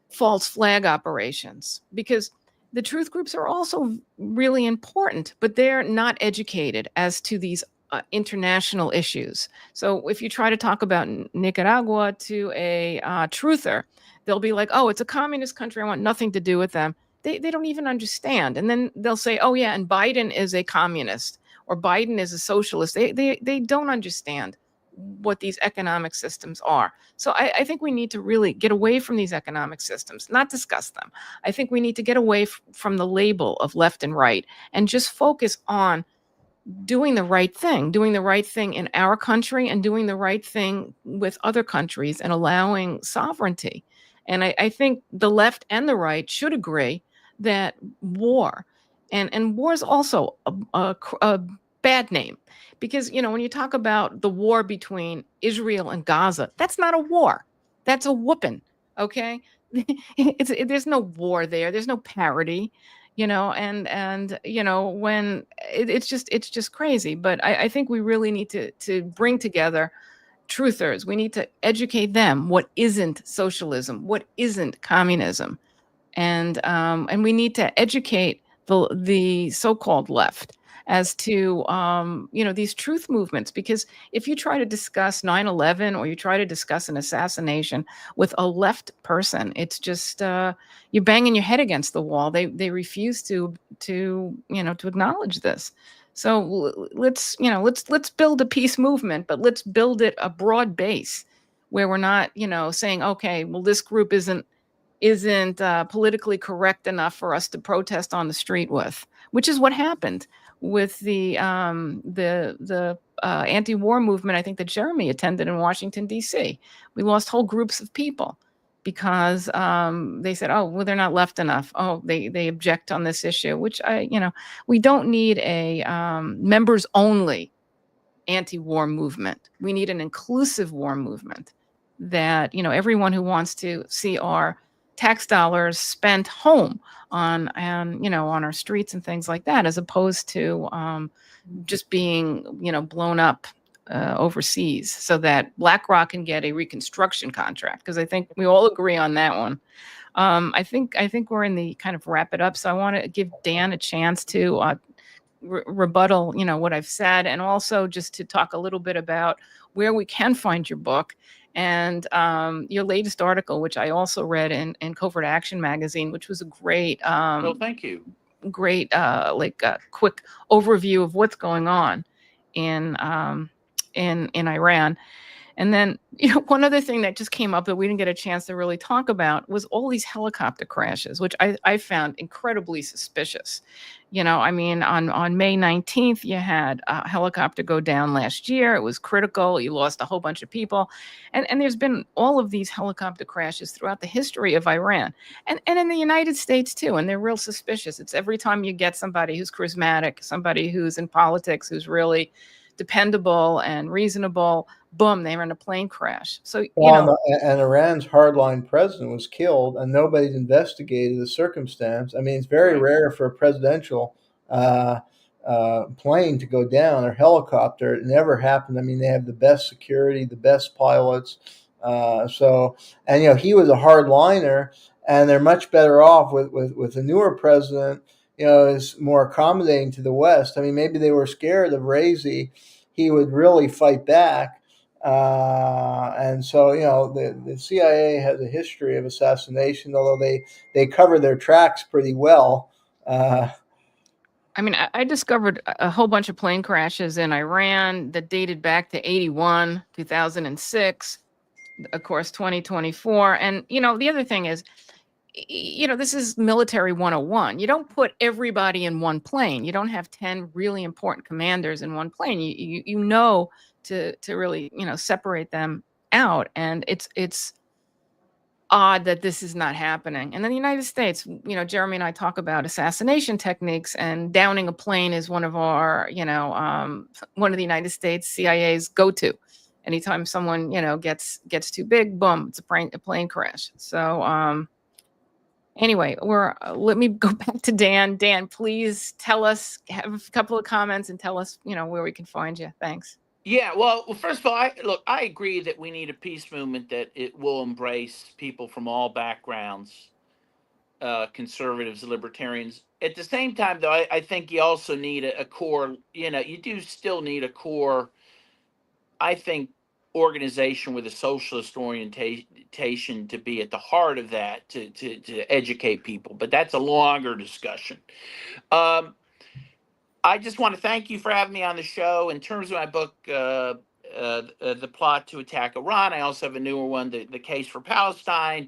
C: false flag operations, because the truth groups are also really important, but they're not educated as to these international issues. So if you try to talk about Nicaragua to a truther, they'll be like, oh, it's a communist country. I want nothing to do with them. They don't even understand. And then they'll say, oh, yeah, and Biden is a communist or Biden is a socialist. They don't understand what these economic systems are. So I think we need to really get away from these economic systems, not discuss them. I think we need to get away from the label of left and right and just focus on doing the right thing in our country and doing the right thing with other countries and allowing sovereignty. And I think the left and the right should agree that war and war is also a bad name, because when you talk about the war between Israel and Gaza, that's not a war, that's a whooping. Okay. There's no war there, there's no parity, and when it's just crazy. But I think we really need to bring together truthers. We need to educate them what isn't socialism, what isn't communism, and we need to educate the so-called left as to these truth movements, because if you try to discuss 9/11 or you try to discuss an assassination with a left person, it's just you're banging your head against the wall. They refuse to acknowledge this. So let's build a peace movement, but let's build it a broad base where we're not saying, okay, well, this group isn't politically correct enough for us to protest on the street with, which is what happened with the anti-war movement. I think that Jayme attended in Washington, D.C. We lost whole groups of people because they said, oh, well, they're not left enough. Oh, they object on this issue, which we don't need a members only anti-war movement. We need an inclusive war movement that, everyone who wants to see our tax dollars spent home on our streets and things like that, as opposed to just being, blown up overseas so that BlackRock can get a reconstruction contract. Because I think we all agree on that one. I think we're in the kind of wrap it up. So I want to give Dan a chance to rebuttal, what I've said, and also just to talk a little bit about where we can find your book and your latest article, which I also read in Covert Action Magazine, which was a great,
D: Well, thank you.
C: Great, quick overview of what's going on in Iran. And then, one other thing that just came up that we didn't get a chance to really talk about was all these helicopter crashes, which I found incredibly suspicious. On May 19th, you had a helicopter go down last year. It was critical. You lost a whole bunch of people. And there's been all of these helicopter crashes throughout the history of Iran and in the United States, too. And they're real suspicious. It's every time you get somebody who's charismatic, somebody who's in politics, who's really dependable and reasonable, boom, they were in a plane crash. So,
E: And Iran's hardline president was killed, and nobody's investigated the circumstance. I mean, it's very rare for a presidential plane to go down, or helicopter. It never happened. I mean, they have the best security, the best pilots. He was a hardliner, and they're much better off with a newer president. Is more accommodating to the West. I mean, maybe they were scared of Raisi. He would really fight back. And so, the CIA has a history of assassination, although they cover their tracks pretty well.
C: I mean, I discovered a whole bunch of plane crashes in Iran that dated back to 81, 2006, of course, 2024. And, the other thing is, this is military 101. You don't put everybody in one plane. You don't have 10 really important commanders in one plane. You know to really, separate them out. And it's odd that this is not happening. And then the United States, Jeremy and I talk about assassination techniques, and downing a plane is one of our, one of the United States CIA's go-to. Anytime someone, gets too big, boom, it's a plane crash. So, anyway, let me go back to Dan. Dan, please have a couple of comments and tell us, where we can find you. Thanks.
D: Yeah, well, first of all, I agree that we need a peace movement that it will embrace people from all backgrounds, conservatives, libertarians. At the same time, though, I think you also need a core. You do still need a core, I think, organization with a socialist orientation to be at the heart of that, to educate people. But that's a longer discussion. I just want to thank you for having me on the show. In terms of my book, The Plot to Attack Iran, I also have a newer one, The Case for Palestine.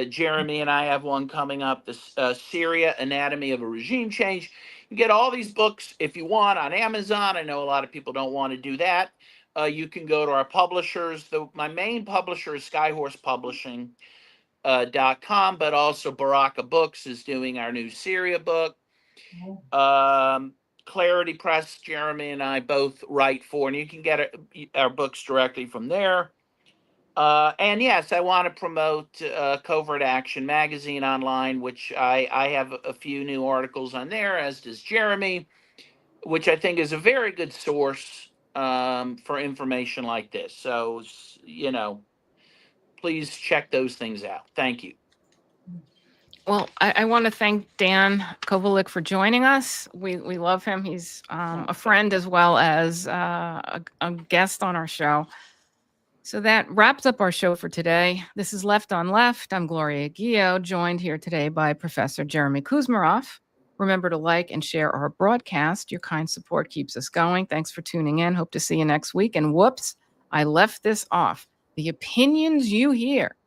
D: Jeremy and I have one coming up, Syria, Anatomy of a Regime Change. You get all these books, if you want, on Amazon. I know a lot of people don't want to do that. You can go to our publishers. My main publisher is SkyhorsePublishing.com, but also Baraka Books is doing our new Syria book. Clarity Press, Jeremy and I both write for, and you can get our books directly from there. And yes, I want to promote Covert Action Magazine online, which I have a few new articles on there, as does Jeremy, which I think is a very good source for information like this. So, please check those things out. Thank you.
C: Well, I want to thank Dan Kovalik for joining us. We love him. He's a friend as well as a guest on our show. So that wraps up our show for today. This is Left on Left. I'm Gloria Guillo, joined here today by Professor Jayme Kuzmarov. Remember to like and share our broadcast. Your kind support keeps us going. Thanks for tuning in. Hope to see you next week. And whoops, I left this off. The opinions you hear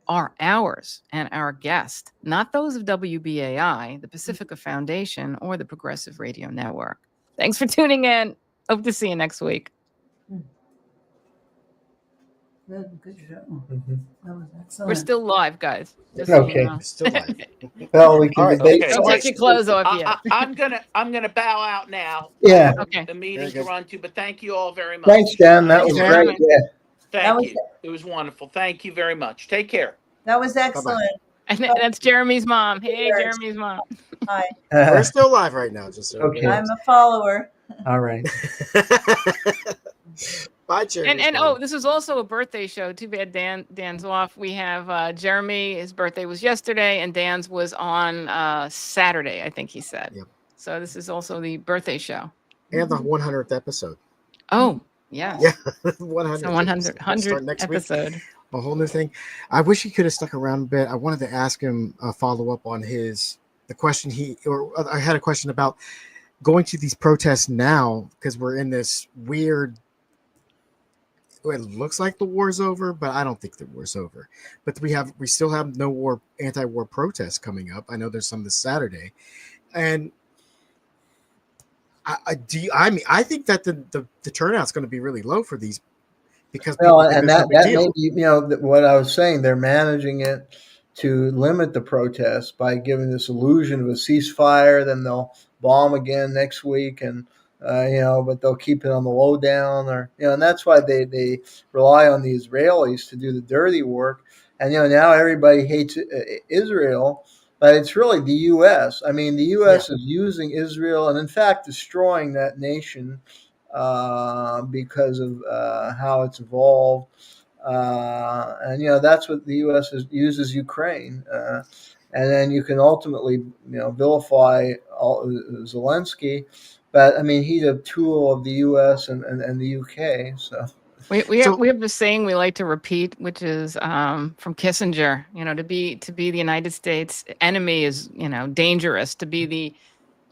C: are ours and our guest, not those of WBAI, the Pacifica Foundation, or the Progressive Radio Network. Thanks for tuning in. Hope to see you next week.
F: Good show. That was excellent.
C: We're still live, guys. Just
E: Okay.
C: So you know.
B: Still live.
E: Well, we can
B: All right.
E: debate.
D: Okay.
C: Don't take your clothes off yet.
D: I'm gonna bow out now.
E: Yeah.
C: Okay.
D: A meeting
B: Very
D: to
B: good.
D: run to, but thank you all very much.
E: Thanks, Dan. That
C: Thanks
E: was
C: for
E: great.
C: having me.
E: Yeah.
F: That
D: Thank
F: was-
D: you. It was wonderful. Thank you very much. Take care.
F: That was excellent.
C: And that's Jeremy's mom. Hey,
F: Cheers.
C: Jeremy's mom.
F: Hi,
B: We're still live right now, just so
E: Okay.
F: I'm a follower.
E: All right.
B: Bye, Jeremy.
C: And this was also a birthday show. Too bad Dan's off. We have Jeremy. His birthday was yesterday, and Dan's was on Saturday, I think he said.
B: Yep.
C: So this is also the birthday show.
B: And the 100th episode.
C: Oh, yes.
B: Yeah, 100th.
C: So 100
B: Start next week.
C: episode.
B: A whole new thing. I wish he could have stuck around a bit. I wanted to ask him a follow up on the question I had a question about going to these protests now, because we're in this weird. It looks like the war's over, but I don't think the war's over. But we still have no anti-war protests coming up. I know there's some this Saturday, and I think that the turnout's going to be really low for these, because
E: And that may be, what I was saying, they're managing it to limit the protests by giving this illusion of a ceasefire. Then they'll bomb again next week, and but they'll keep it on the lowdown, and that's why they rely on the Israelis to do the dirty work. And now everybody hates Israel, but it's really the U.S. I mean, the U.S. is using Israel and, in fact, destroying that nation because of how it's evolved. And that's what the U.S. uses Ukraine. And then you can ultimately, vilify Zelensky. But, I mean, he's a tool of the U.S. and the U.K., so.
B: So
C: we have this saying we like to repeat, which is from Kissinger. To be the United States enemy is dangerous. To be the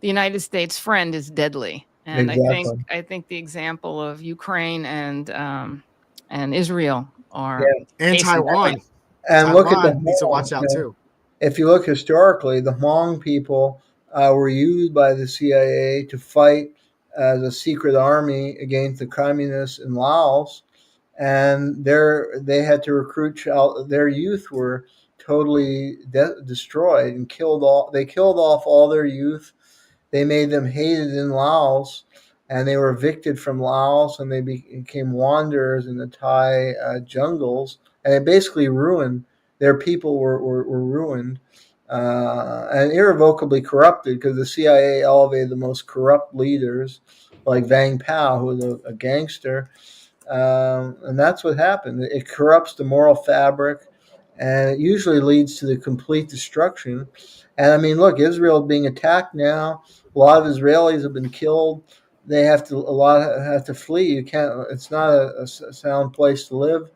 C: United States friend is deadly. And
E: Exactly.
C: I think the example of Ukraine and Israel
E: Yeah.
C: are
B: and
C: case in
B: Taiwan,
C: point.
E: And look at the
B: Taiwan needs to watch
E: Hmong.
B: out too.
E: If you look historically, the Hmong people were used by the CIA to fight as a secret army against the communists in Laos, and they had to recruit their youth were totally destroyed and killed all. They killed off all their youth. They made them hated in Laos, and they were evicted from Laos, and they became wanderers in the Thai jungles, and it basically ruined their people. Were ruined and irrevocably corrupted because the CIA elevated the most corrupt leaders, like Vang Pao, who was a gangster, and that's what happened. It corrupts the moral fabric, and it usually leads to the complete destruction. And I mean, look, Israel being attacked now. A lot of Israelis have been killed. A lot have to flee. You can't. It's not a sound place to live.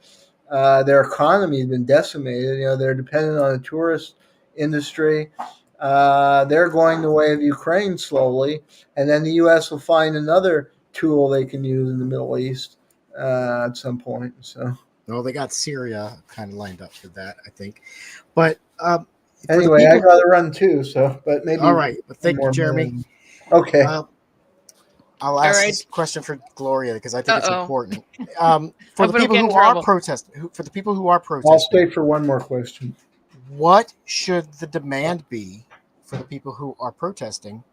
E: Their economy has been decimated. They're dependent on the tourist industry. They're going the way of Ukraine slowly, and then the U.S. will find another tool they can use in the Middle East at some point. So
B: Well, they got Syria kind of lined up for that, I think. But for the
E: anyway, I
B: people,
E: got to run too. So, but maybe
B: all right. But
E: one
B: thank you,
E: more
B: Jeremy.
E: minute. Okay.
B: I'll
C: All
B: ask
C: right.
B: this question for Gloria because I think it's
C: Uh-oh.
B: important. For
C: I
B: the
C: hope I don't
B: people
C: get in
B: who are
C: trouble.
B: protesting, for the people who are
E: I'll stay
B: protesting,
E: for one more question.
B: what should the demand be for the people who are protesting?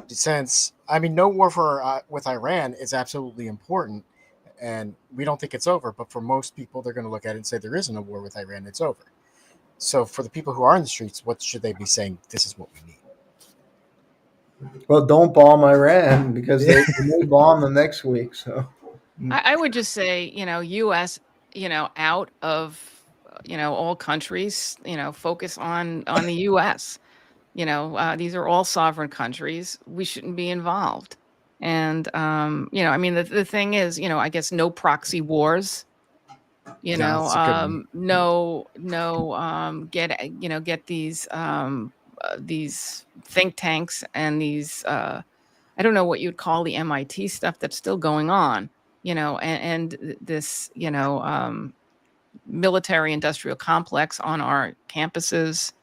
B: Since no war with Iran is absolutely important, and we don't think it's over. But for most people, they're going to look at it and say there isn't a war with Iran; it's over. So for the people who are in the streets, what should they be saying? This is what we need.
E: Well, don't bomb Iran because they may bomb them next week. So
C: I would just say, U.S., out of, all countries, focus on the U.S. These are all sovereign countries. We shouldn't be involved. And, the thing is, I guess no proxy wars,
B: That's a good one.
C: get these think tanks and these, I don't know what you'd call the MIT stuff that's still going on, and this, military industrial complex on our campuses,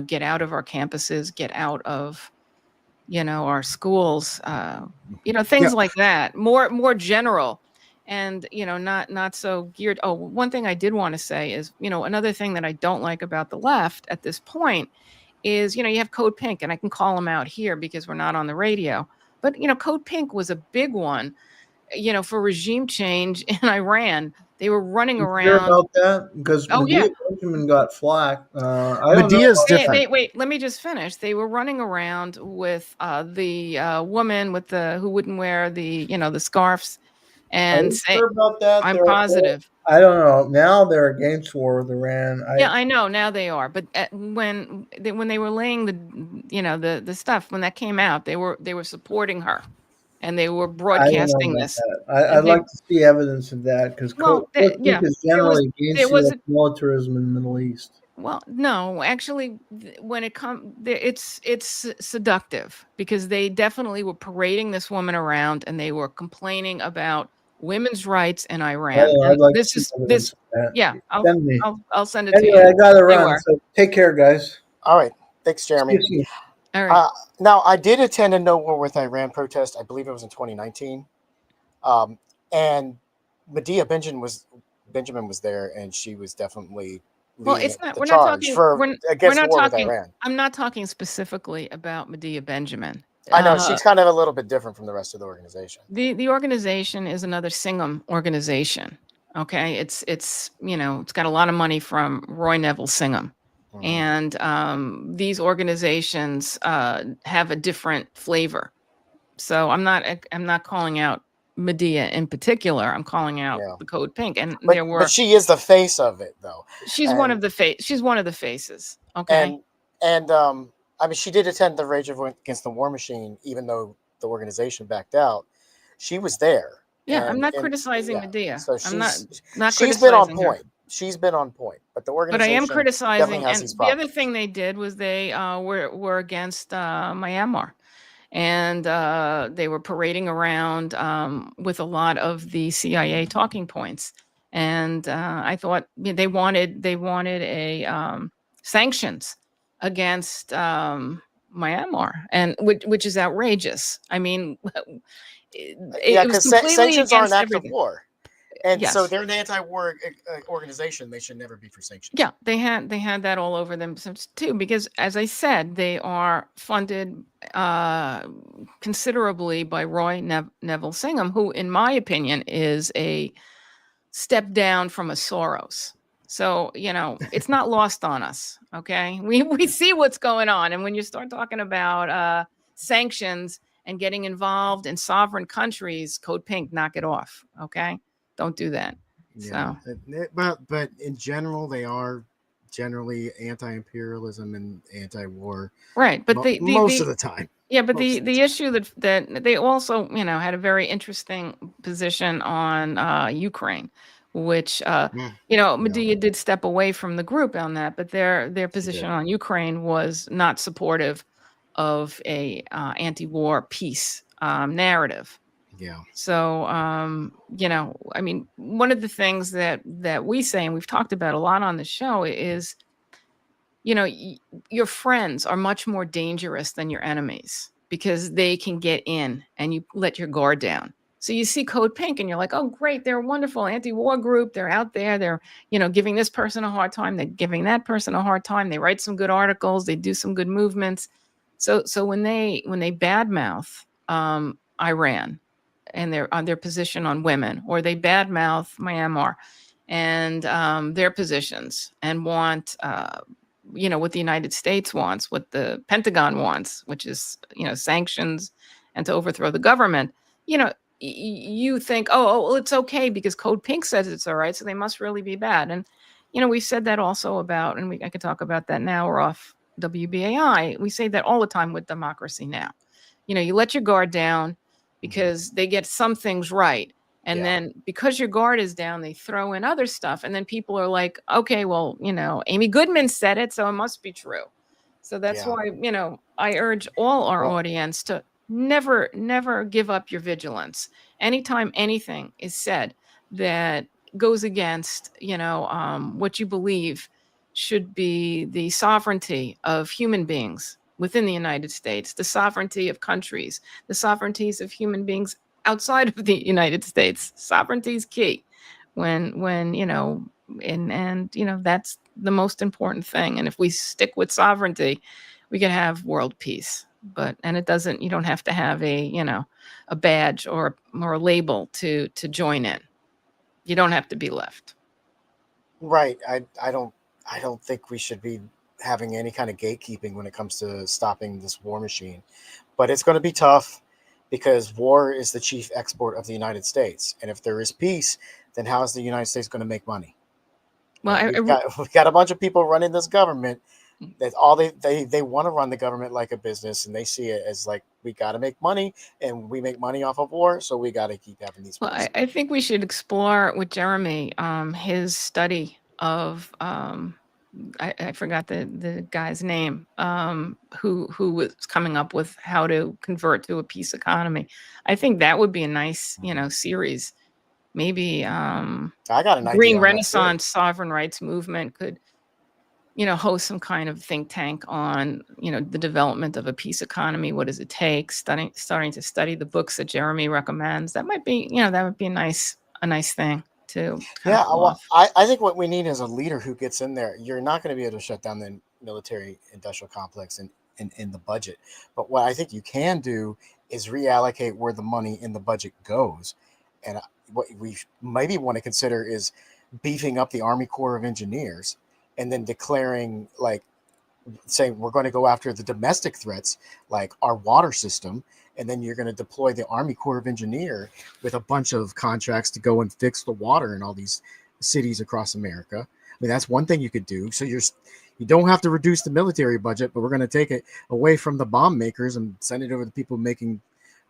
C: get out of our campuses, get out of, our schools, things
B: Yeah.
C: like that, more general and, not so geared. Oh, one thing I did want to say is, another thing that I don't like about the left at this point is, you have Code Pink, and I can call them out here because we're not on the radio. But, Code Pink was a big one, for regime change in Iran. They were running
E: you hear
C: around.
E: about that? Because
C: Oh, yeah.
E: Medea Benjamin got flack. I don't know.
B: Medea's
C: Wait,
B: different.
C: let me just finish. They were running around with the woman with who wouldn't wear the scarves
E: Are
C: and
E: you
C: say,
E: sure about that?
C: I'm positive.
E: I don't know. Now they're against war with Iran.
C: Yeah, I know. Now they are. But when they were laying the stuff, when that came out, they were supporting her, and they were
E: I don't know
C: broadcasting
E: about
C: this.
E: that. I'd
C: They
E: like to see evidence of that because
C: well,
E: Cook
C: yeah,
E: is
C: there was
E: generally
C: there
E: against
C: was
E: U.S.
C: a
E: militarism in the Middle East.
C: well, no, actually, when it comes, it's seductive because they definitely were parading this woman around and they were complaining about women's rights in Iran.
E: I'd
C: And
E: like to
C: this
E: see
C: is
E: evidence
C: this,
E: of that.
C: yeah,
E: Send me.
C: I'll send it to
E: Anyway,
C: you.
E: I got to
C: They
E: run.
C: were
E: So take care, guys.
B: All right. Thanks,
E: See
B: Jeremy.
E: you soon.
C: all right.
B: Now, I did attend a No War with Iran protest. I believe it was in 2019. And Medea Benjamin was there, and she was definitely
C: Well,
B: leading
C: it's not.
B: the
C: We're not
B: charge
C: talking.
B: for
C: We're
B: against
C: not
B: war with
C: talking.
B: Iran.
C: I'm not talking specifically about Medea Benjamin.
B: I know she's kind of a little bit different from the rest of the organization.
C: The organization is another Singham organization. Okay, it's got a lot of money from Roy Neville Singham, and these organizations have a different flavor. So I'm not calling out Medea in particular. I'm calling out the Code Pink, and
B: But she is the face of it, though.
C: She's one of the faces. Okay.
B: And she did attend the Rage Against the War Machine, even though the organization backed out. She was there.
C: Yeah, I'm not
B: and
C: criticizing
B: yeah,
C: Medea.
B: so
C: I'm not
B: she's been on
C: criticizing her.
B: point. She's been on point, but the
C: But I am
B: organization definitely
C: criticizing,
B: has
C: and
B: these
C: the other
B: problems.
C: thing they did was they were against Myanmar, and they were parading around with a lot of the CIA talking points, and I thought they wanted a sanctions against Myanmar, and which is outrageous. I mean,
B: Yeah,
C: it was
B: because
C: completely
B: sanctions are an
C: against
B: act of
C: everything.
B: war, and so
C: Yes.
B: they're an anti-war organization. They should never be for sanctions.
C: Yeah, they had that all over them too, because as I said, they are funded uh, considerably by Roy Neville Singham, who, in my opinion, is a step down from a Soros. So it's not lost on us. Okay, we see what's going on, and when you start talking about sanctions and getting involved in sovereign countries, Code Pink, knock it off. Okay, don't do that.
B: Yeah,
C: So.
B: but in general, they are generally anti-imperialism and anti-war
C: Right, but
B: most of the time.
C: yeah, but
B: Most
C: the
B: of the
C: the
B: time.
C: issue that they also had a very interesting position on Ukraine, which
B: Mm, yeah,
C: Medea did step away from the group on that, but their
B: she
C: position
B: did.
C: on Ukraine was not supportive of a anti-war peace narrative.
B: Yeah,
C: So I mean, one of the things that we say, and we've talked about a lot on the show, is your friends are much more dangerous than your enemies because they can get in and you let your guard down. So you see Code Pink and you're like, oh, great. They're a wonderful anti-war group. They're out there. They're, giving this person a hard time. They're giving that person a hard time. They write some good articles. They do some good movements. So when they badmouth Iran and their position on women, or they badmouth Myanmar and their positions and want what the United States wants, what the Pentagon wants, which is, sanctions and to overthrow the government, you think, oh, well, it's okay because Code Pink says it's all right, so they must really be bad. And, we've said that also about, and I could talk about that now. We're off WBAI. We say that all the time with Democracy Now. You let your guard down because they get some things right. And
B: yeah,
C: then because your guard is down, they throw in other stuff. And then people are like, okay, well, Amy Goodman said it, so it must be true. So that's
B: yeah.
C: why, I urge all our
B: Well,
C: audience to never give up your vigilance. Anytime anything is said that goes against, what you believe should be the sovereignty of human beings within the United States, the sovereignty of countries, the sovereignties of human beings outside of the United States. Sovereignty is key. When and that's the most important thing. And if we stick with sovereignty, we can have world peace. And it doesn't. You don't have to have a badge or a label to join in. You don't have to be left.
B: right. I don't think we should be having any kind of gatekeeping when it comes to stopping this war machine. But it's going to be tough because war is the chief export of the United States. And if there is peace, then how is the United States going to make money?
C: Well,
B: We've got a bunch of people running this government that all they want to run the government like a business, and they see it as like, we got to make money, and we make money off of war, so we got to keep having these
C: Well,
B: wars.
C: I think we should explore with Jeremy his study of I forgot the guy's name who was coming up with how to convert to a peace economy. I think that would be a nice series. Maybe
B: I got an idea
C: Green
B: on that too.
C: Renaissance sovereign rights movement could host some kind of think tank on the development of a peace economy. What does it take? Starting to study the books that Jeremy recommends. That might be a nice thing to kind
B: Yeah,
C: of pull
B: well,
C: off.
B: I think what we need is a leader who gets in there. You're not going to be able to shut down the military industrial complex in the budget. But what I think you can do is reallocate where the money in the budget goes. And what we maybe want to consider is beefing up the Army Corps of Engineers and then declaring, like, saying we're going to go after the domestic threats like our water system, and then you're going to deploy the Army Corps of Engineer with a bunch of contracts to go and fix the water in all these cities across America. I mean, that's one thing you could do. So you don't have to reduce the military budget, but we're going to take it away from the bomb makers and send it over to people making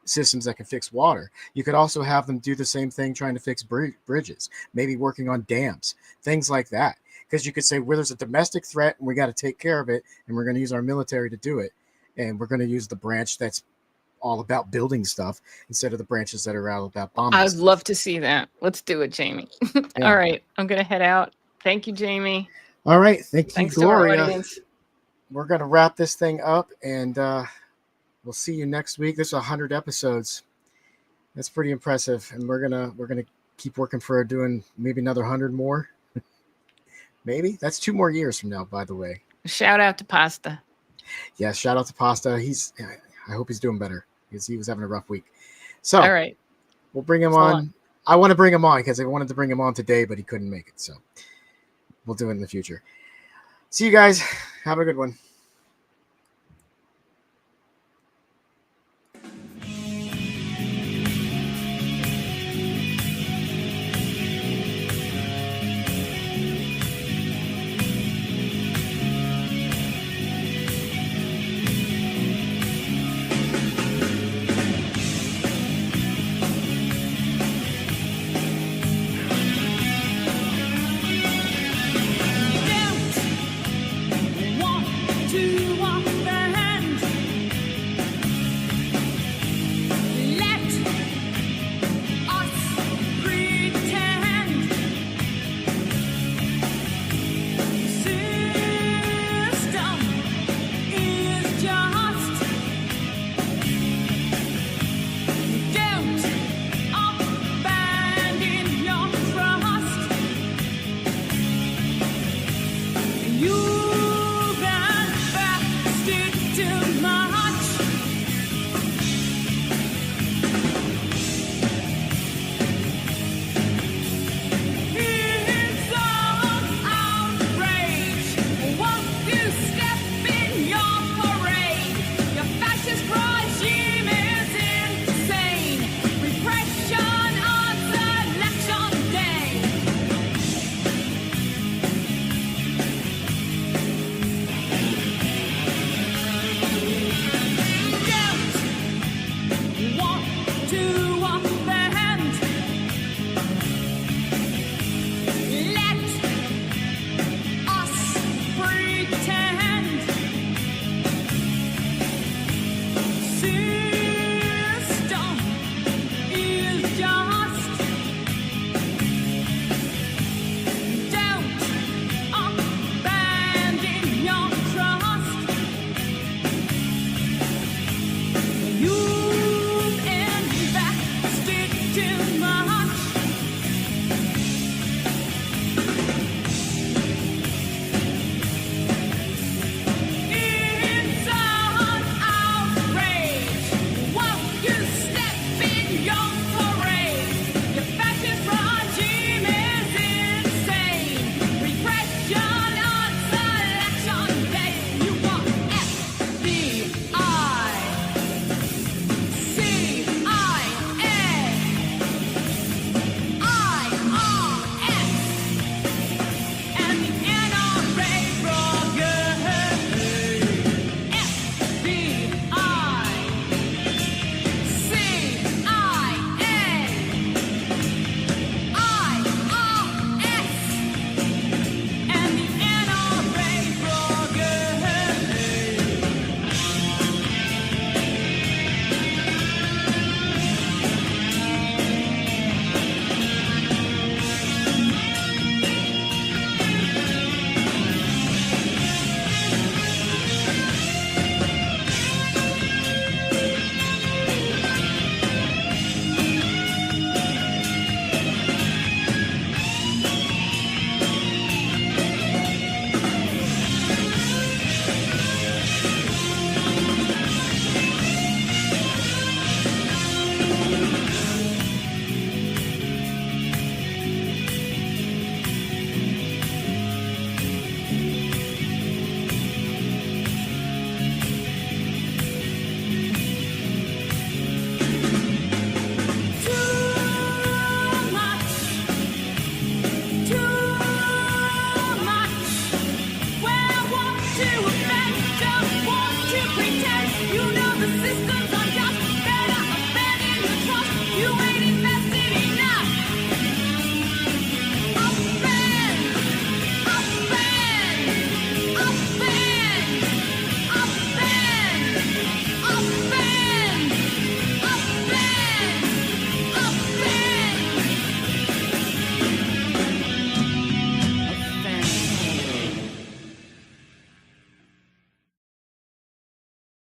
B: systems that can fix water. You could also have them do the same thing trying to fix bridges, maybe working on dams, things like that. Because you could say, well, there's a domestic threat and we got to take care of it, and we're going to use our military to do it. And we're going to use the branch that's all about building stuff instead of the branches that are all about bombing
C: I'd
B: stuff.
C: love to see that. Let's do it, Jayme.
B: Yeah.
C: All right. I'm going to head out. Thank you, Jayme.
B: All right. Thank you,
C: Thanks to our
B: Gloria.
C: audience.
B: We're going to wrap this thing up, and we'll see you next week. This is 100 episodes. That's pretty impressive. And we're gonna keep working for doing maybe another 100 more. Maybe. That's 2 more years from now, by the way.
C: Shout out to Pasta.
B: Yeah, shout out to Pasta. I hope he's doing better because he was having a rough week. So
C: All right.
B: we'll bring him
C: So
B: on.
C: long.
B: I want to bring him on because I wanted to bring him on today, but he couldn't make it. So we'll do it in the future. See you guys. Have a good one.